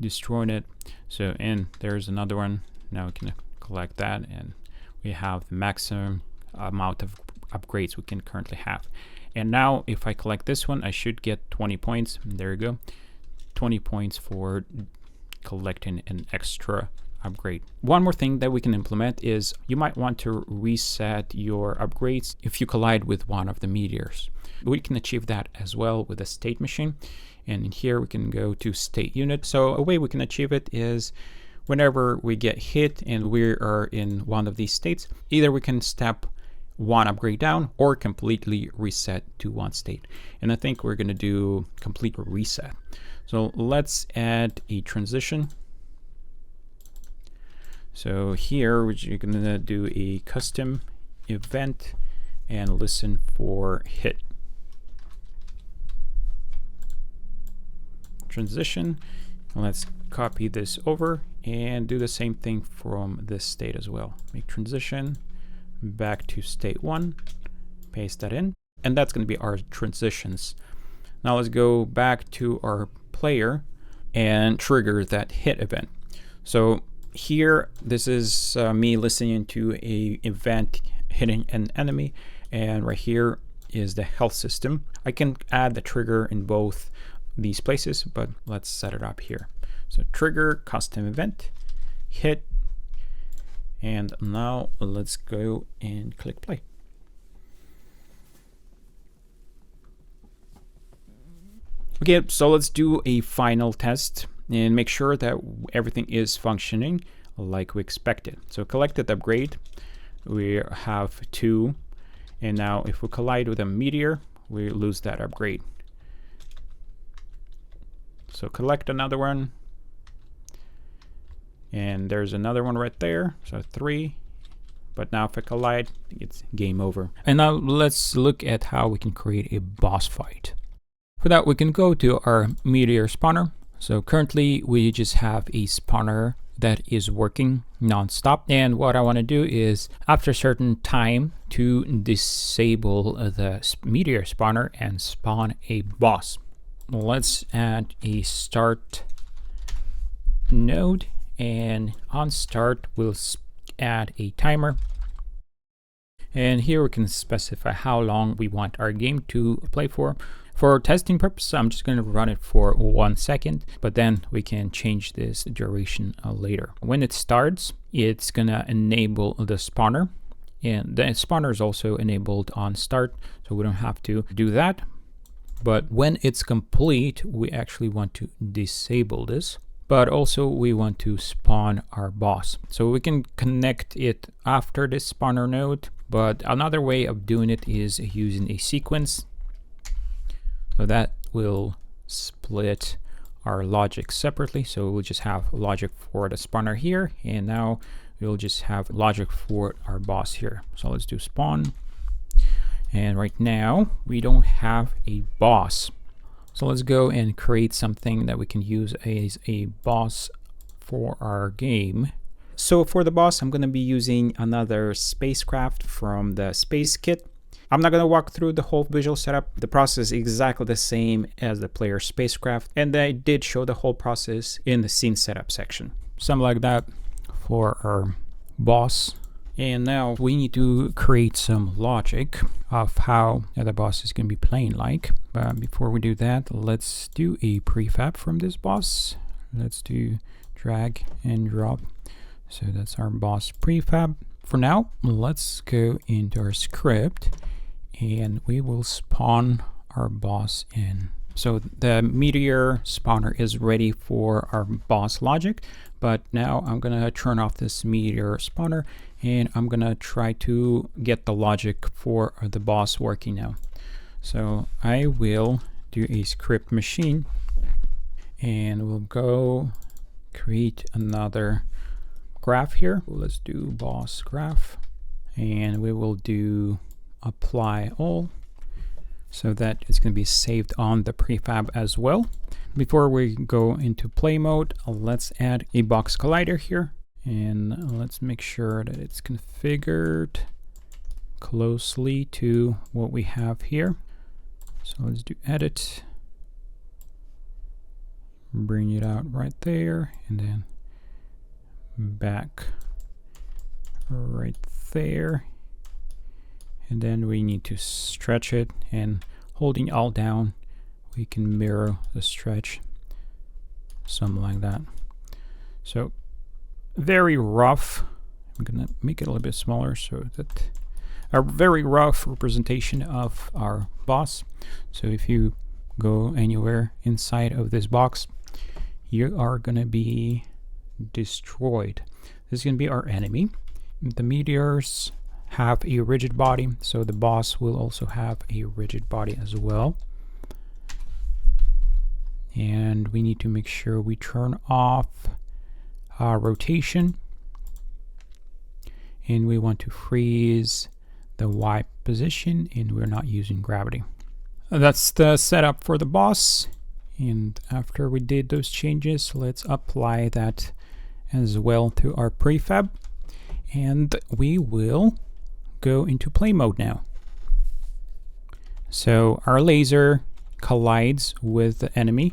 destroying it. So, and there's another one. Now we can collect that, and we have the maximum amount of upgrades we can currently have. And now if I collect this one, I should get 20 points. There you go. 20 points for collecting an extra upgrade. One more thing that we can implement is you might want to reset your upgrades if you collide with one of the meteors. We can achieve that as well with a state machine. And in here we can go to state unit. So a way we can achieve it is whenever we get hit and we are in one of these states, either we can step one upgrade down or completely reset to one state. And I think we're going to do complete reset. So let's add a transition. So here we're going to do a custom event and listen for hit. Transition. Let's copy this over and do the same thing from this state as well. Make transition back to state 1, paste that in, and that's going to be our transitions. Now let's go back to our player and trigger that hit event. So here, this is me listening to a event hitting an enemy, and right here is the health system. I can add the trigger in both these places, but let's set it up here. So trigger custom event, hit, and now let's go and click play. Okay, so let's do a final test and make sure that everything is functioning like we expected. So collected upgrade, we have 2, and now if we collide with a meteor, we lose that upgrade. So collect another one, and there's another one right there, so 3. But now if I collide, it's game over. And now let's look at how we can create a boss fight. For that, we can go to our meteor spawner. So currently we just have a spawner that is working non-stop. And what I want to do is after a certain time to disable the meteor spawner and spawn a boss. Let's add a start node, and on start we'll add a timer. And here we can specify how long we want our game to play for. For testing purposes, I'm just going to run it for 1 second, but then we can change this duration later. When it starts, it's going to enable the spawner, and the spawner is also enabled on start, so we don't have to do that. But when it's complete, we actually want to disable this, but also we want to spawn our boss. So we can connect it after this spawner node, but another way of doing it is using a sequence. So that will split our logic separately. So we'll just have logic for the spawner here, and now we'll just have logic for our boss here. So let's do spawn. And right now we don't have a boss. So let's go and create something that we can use as a boss for our game. So for the boss, I'm going to be using another spacecraft from the space kit. I'm not going to walk through the whole visual setup. The process is exactly the same as the player spacecraft, and I did show the whole process in the scene setup section. Something like that for our boss. And now we need to create some logic of how the boss is going to be playing like. But before we do that, let's do a prefab from this boss. Let's do drag and drop. So that's our boss prefab. For now, let's go into our script and we will spawn our boss in So the meteor spawner is ready for our boss logic, but now I'm gonna turn off this meteor spawner and I'm gonna try to get the logic for the boss working now. So I will do a script machine and we'll go create another graph here. Let's do boss graph and we will do apply all so that it's going to be saved on the prefab as well. Before we go into play mode, let's add a box collider here and let's make sure that it's configured closely to what we have here. So let's do edit, bring it out right there, and then back right there. And then we need to stretch it, and holding Alt down, we can mirror the stretch, something like that. So very rough. I'm gonna make it a little bit smaller so that a very rough representation of our boss. So if you go anywhere inside of this box, you are gonna be destroyed. This is gonna be our enemy. The meteors have a rigid body, so the boss will also have a rigid body as well. And we need to make sure we turn off our rotation, and we want to freeze the Y position, and we're not using gravity. That's the setup for the boss, and after we did those changes, let's apply that as well to our prefab, and we will go into play mode now. So our laser collides with the enemy,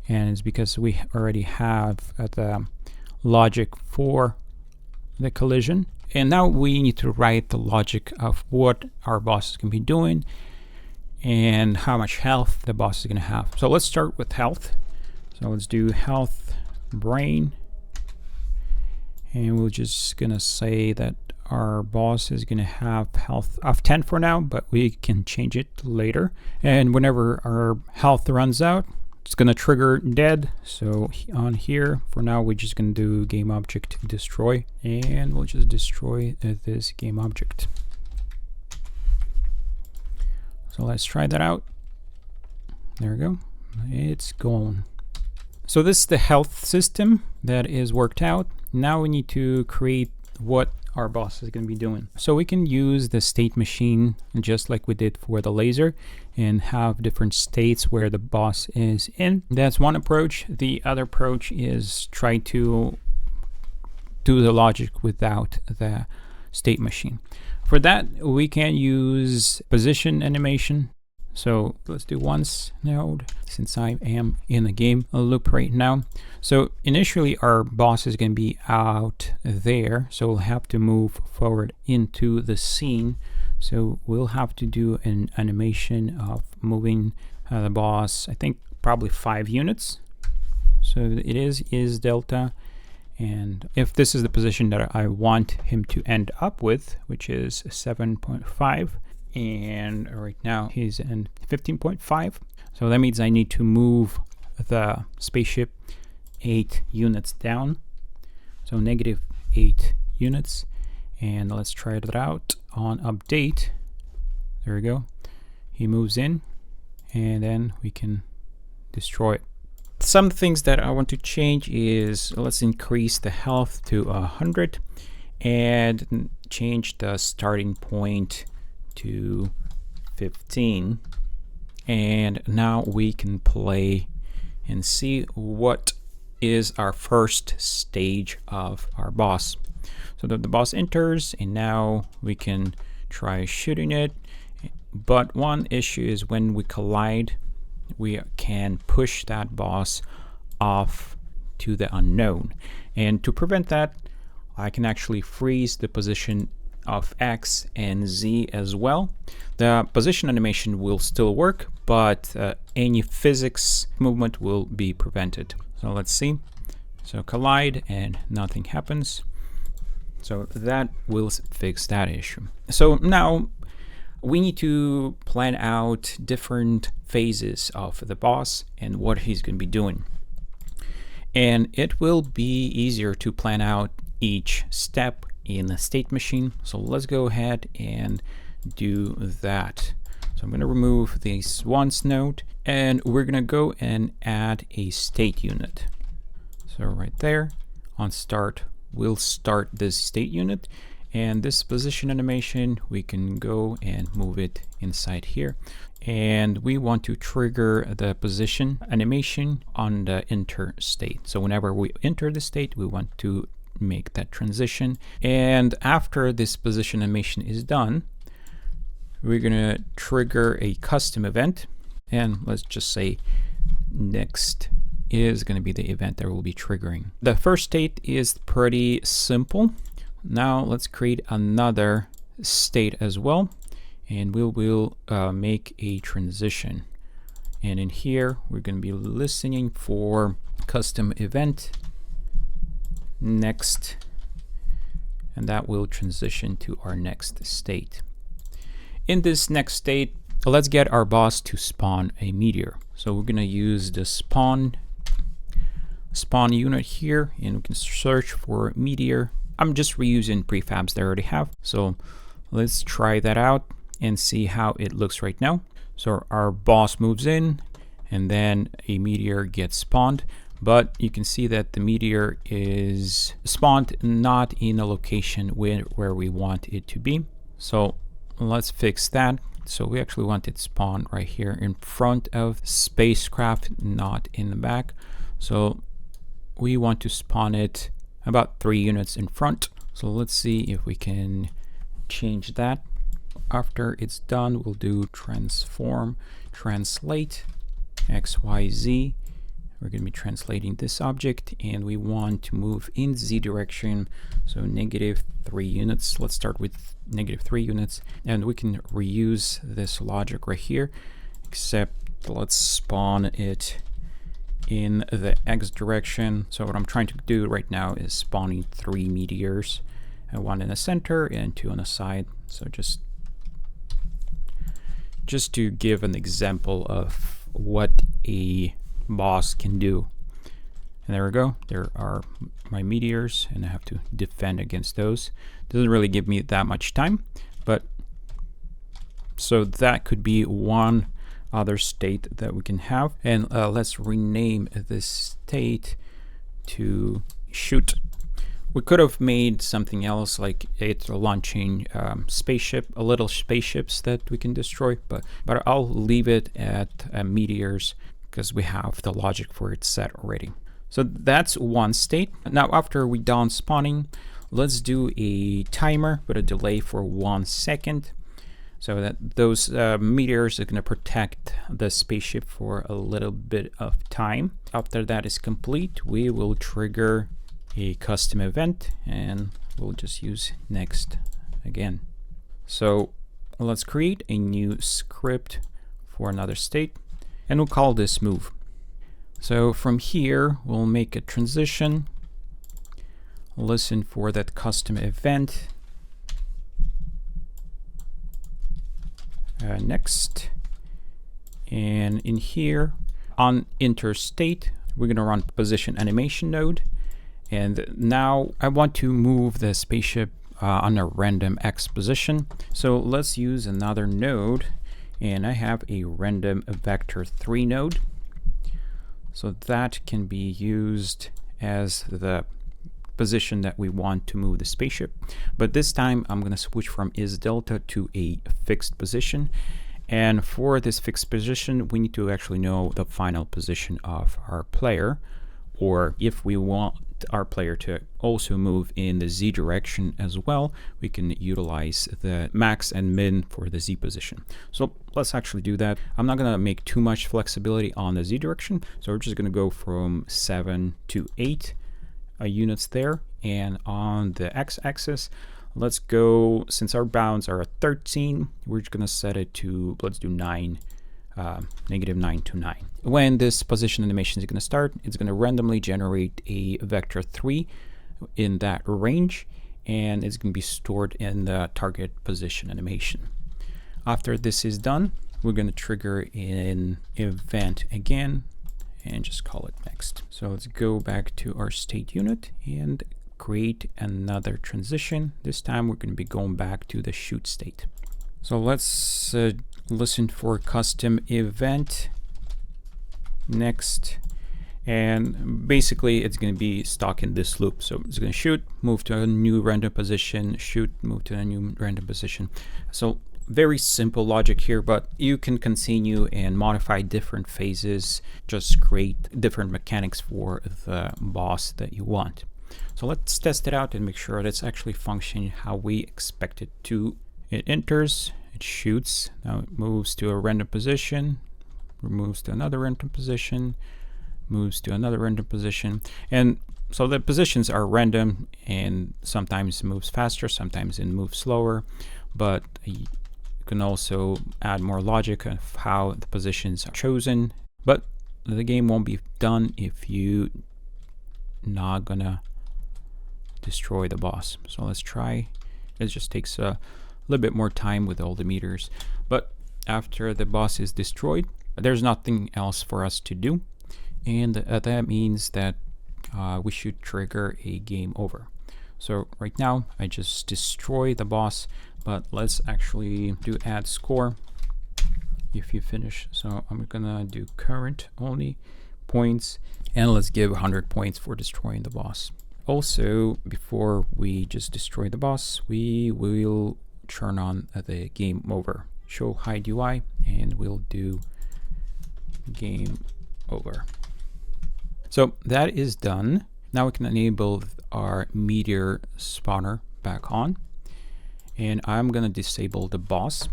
and it's because we already have the logic for the collision. And now we need to write the logic of what our boss is going to be doing and how much health the boss is going to have. So let's start with health. So let's do health brain, and we're just going to say that our boss is going to have health of 10 for now, but we can change it later. And whenever our health runs out, it's going to trigger dead. So on here, for now, we're just going to do game object destroy, and we'll just destroy this game object. So let's try that out. There we go. It's gone. So this is the health system that is worked out. Now we need to create what our boss is going to be doing. So we can use the state machine just like we did for the laser and have different states where the boss is in. That's one approach. The other approach is try to do the logic without the state machine. For that, we can use position animation. So let's do once node, since I am in the game loop right now. So initially our boss is going to be out there, so we'll have to move forward into the scene. So we'll have to do an animation of moving the boss, I think probably 5 units. So it is delta, and if this is the position that I want him to end up with, which is 7.5, and right now he's in 15.5, so that means I need to move the spaceship 8 units down, so -8 units. And let's try that out on update. There we go. He moves in, and then we can destroy it. Some things that I want to change is, let's increase the health to 100 and change the starting point to 15. And now we can play and see what is our first stage of our boss. So the boss enters, and now we can try shooting it. But one issue is when we collide, we can push that boss off to the unknown. And to prevent that, I can actually freeze the position of X and Z as well. The position animation will still work, but any physics movement will be prevented. So let's see. So collide and nothing happens. So that will fix that issue. So now we need to plan out different phases of the boss and what he's going to be doing. And it will be easier to plan out each step in a state machine. So let's go ahead and do that. So I'm going to remove this once node, and we're going to go and add a state unit. So right there on start, we'll start this state unit, and this position animation, we can go and move it inside here. And we want to trigger the position animation on the enter state. So whenever we enter the state, we want to make that transition. And after this position animation is done, we're gonna trigger a custom event. And let's just say next is gonna be the event that we'll be triggering. The first state is pretty simple. Now let's create another state as well, and we will make a transition. And in here, we're going to be listening for custom event next, and that will transition to our next state. In this next state, let's get our boss to spawn a meteor. So we're going to use the spawn unit here, and we can search for meteor. I'm just reusing prefabs that I already have. So let's try that out and see how it looks right now. So our boss moves in, and then a meteor gets spawned. But you can see that the meteor is spawned not in a location where we want it to be. So let's fix that. So we actually want it spawned right here in front of spacecraft, not in the back. So we want to spawn it about 3 units in front. So let's see if we can change that. After it's done, we'll do transform, translate, XYZ. We're going to be translating this object, and we want to move in Z direction. So -3 units. Let's start with -3 units, and we can reuse this logic right here, except let's spawn it in the X direction. So what I'm trying to do right now is spawning 3 meteors, and 1 in the center and 2 on the side. So just to give an example of what a boss can do. And there we go. There are my meteors, and I have to defend against those. Doesn't really give me that much time, but so that could be one other state that we can have. And let's rename this state to shoot. We could have made something else, like it's launching little spaceships that we can destroy, but I'll leave it at meteors because we have the logic for it set already. So that's one state. Now after we're done spawning, let's do a timer with a delay for 1 second, so that those meteors are going to protect the spaceship for a little bit of time. After that is complete, we will trigger a custom event, and we'll just use next again. So let's create a new script for another state, and we'll call this move. So from here, we'll make a transition, listen for that custom event, next, and in here on interstate, we're going to run position animation node. And now I want to move the spaceship on a random X position. So let's use another node, and I have a random vector 3 node. So that can be used as the position that we want to move the spaceship. But this time I'm going to switch from isDelta to a fixed position. And for this fixed position, we need to actually know the final position of our player, or if we want our player to also move in the Z direction as well, we can utilize the max and min for the Z position. So let's actually do that. I'm not going to make too much flexibility on the Z direction, so we're just going to go from 7 to 8 units there. And on the X-axis, let's go, since our bounds are at 13, we're just going to set it to, let's do 9. -9 to 9. When this position animation is going to start, it's going to randomly generate a vector 3 in that range, and it's going to be stored in the target position animation. After this is done, we're going to trigger an event again and just call it next. So let's go back to our state unit and create another transition. This time we're going to be going back to the shoot state. So let's listen for custom event next. And basically it's going to be stuck in this loop. So it's going to shoot, move to a new random position, shoot, move to a new random position. So very simple logic here, but you can continue and modify different phases, just create different mechanics for the boss that you want. So let's test it out and make sure that it's actually functioning how we expect it to. It enters, it shoots, now it moves to a random position, moves to another random position, moves to another random position. And so the positions are random, and sometimes it moves faster, sometimes it moves slower, but you can also add more logic of how the positions are chosen. But the game won't be done if you not gonna destroy the boss. So let's try. It just takes a little bit more time with all the meters, but after the boss is destroyed, there's nothing else for us to do. And that means that we should trigger a game over. So right now I just destroy the boss, but let's actually do add score if you finish. So I'm gonna do current only points, and let's give 100 points for destroying the boss. Also, before we just destroy the boss, we will turn on the game over, show hide UI, and we'll do game over. So that is done. Now we can enable our meteor spawner back on, and I'm gonna disable the boss.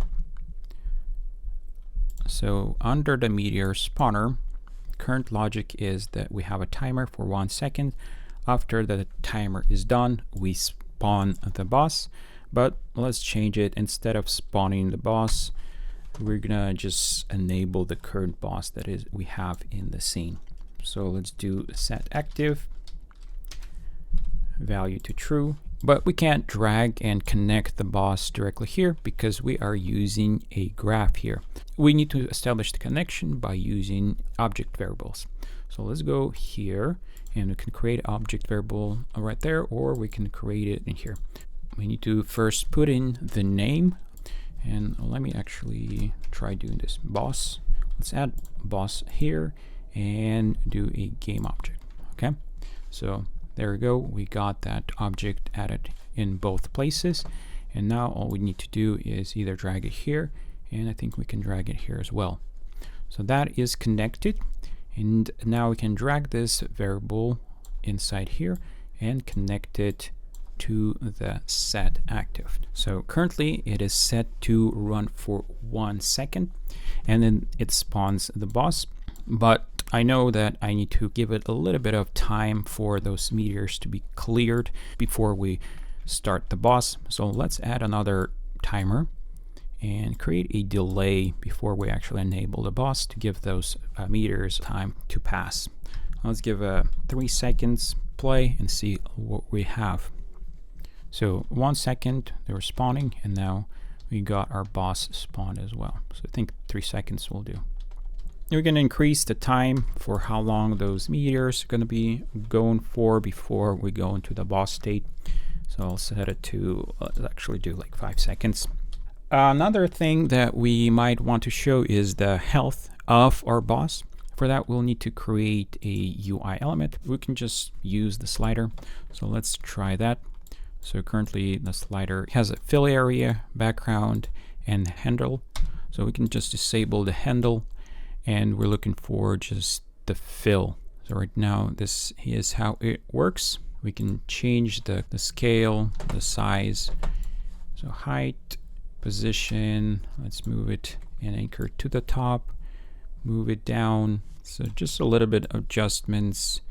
So under the meteor spawner, current logic is that we have a timer for 1 second. After the timer is done, we spawn the boss, but let's change it. Instead of spawning the boss, we're gonna just enable the current boss that is we have in the scene. So let's do set active value to true, but we can't drag and connect the boss directly here because we are using a graph here. We need to establish the connection by using object variables. So let's go here, and we can create object variable right there, or we can create it in here. We need to first put in the name, and let me actually try doing this. Boss, let's add boss here and do a game object. Okay, so there we go, we got that object added in both places, and now all we need to do is either drag it here, and I think we can drag it here as well. So that is connected, and now we can drag this variable inside here and connect it to the set active. So currently it is set to run for 1 second, and then it spawns the boss, but I know that I need to give it a little bit of time for those meteors to be cleared before we start the boss. So let's add another timer and create a delay before we actually enable the boss to give those meteors time to pass. Let's give a 3 seconds play and see what we have. So 1 second they were spawning, and now we got our boss spawned as well. So I think 3 seconds will do. We're going to increase the time for how long those meteors are going to be going for before we go into the boss state. So I'll set it to let's actually do like 5 seconds. Another thing that we might want to show is the health of our boss. For that, we'll need to create a UI element. We can just use the slider. So let's try that. So currently the slider has a fill area, background, and handle. So we can just disable the handle, and we're looking for just the fill. So right now this is how it works. We can change the scale, the size. So height, position, let's move it and anchor to the top, move it down. So just a little bit of adjustments,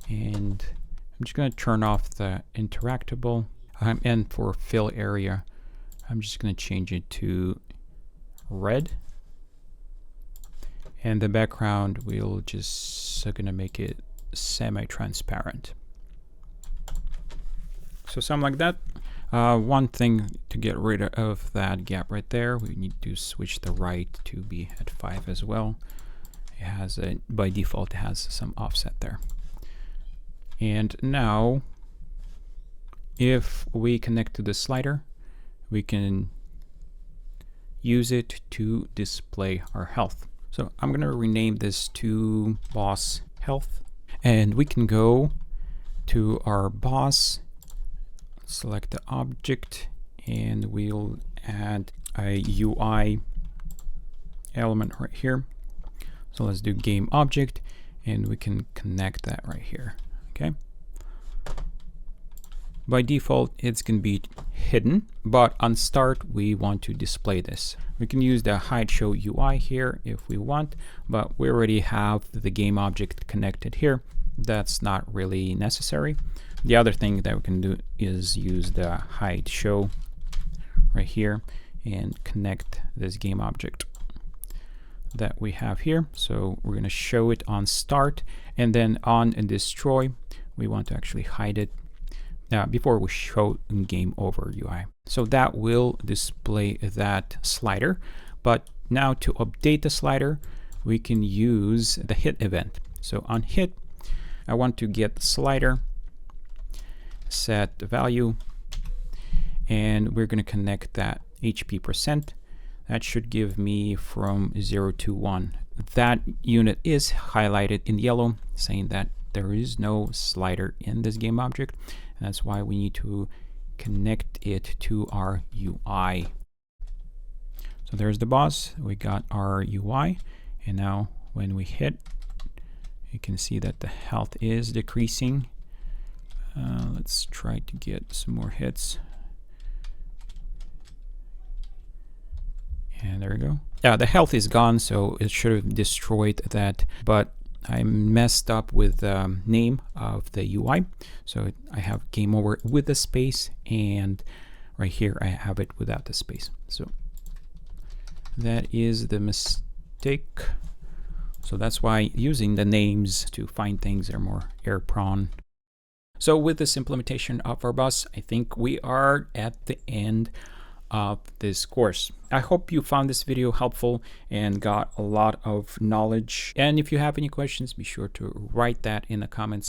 and I'm just going to turn off the interactable. And for fill area, I'm just going to change it to red. And the background, we'll just going to make it semi-transparent. So something like that. One thing to get rid of that gap right there, we need to switch the right to be at 5 as well. It has a, by default, it has some offset there. And now, if we connect to the slider, we can use it to display our health. So I'm going to rename this to boss health, and we can go to our boss, select the object, and we'll add a UI element right here. So let's do game object, and we can connect that right here. Okay. By default, it's going to be hidden, but on start, we want to display this. We can use the hide show UI here if we want, but we already have the game object connected here. That's not really necessary. The other thing that we can do is use the hide show right here and connect this game object that we have here. So we're going to show it on start, and then on and destroy, we want to actually hide it before we show in game over UI. So that will display that slider. But now to update the slider, we can use the hit event. So on hit, I want to get the slider, set the value, and we're going to connect that HP percent. That should give me from 0 to 1. That unit is highlighted in yellow, saying that there is no slider in this game object. And that's why we need to connect it to our UI. So there's the boss. We got our UI. And now when we hit, you can see that the health is decreasing. Let's try to get some more hits. And there we go. Yeah, the health is gone, so it should have destroyed that. But I messed up with the name of the UI. So I have game over with the space, and right here I have it without the space. So that is the mistake. So that's why using the names to find things are more error prone. So with this implementation of our boss, I think we are at the end of this course. I hope you found this video helpful and got a lot of knowledge. And if you have any questions, be sure to write that in the comments.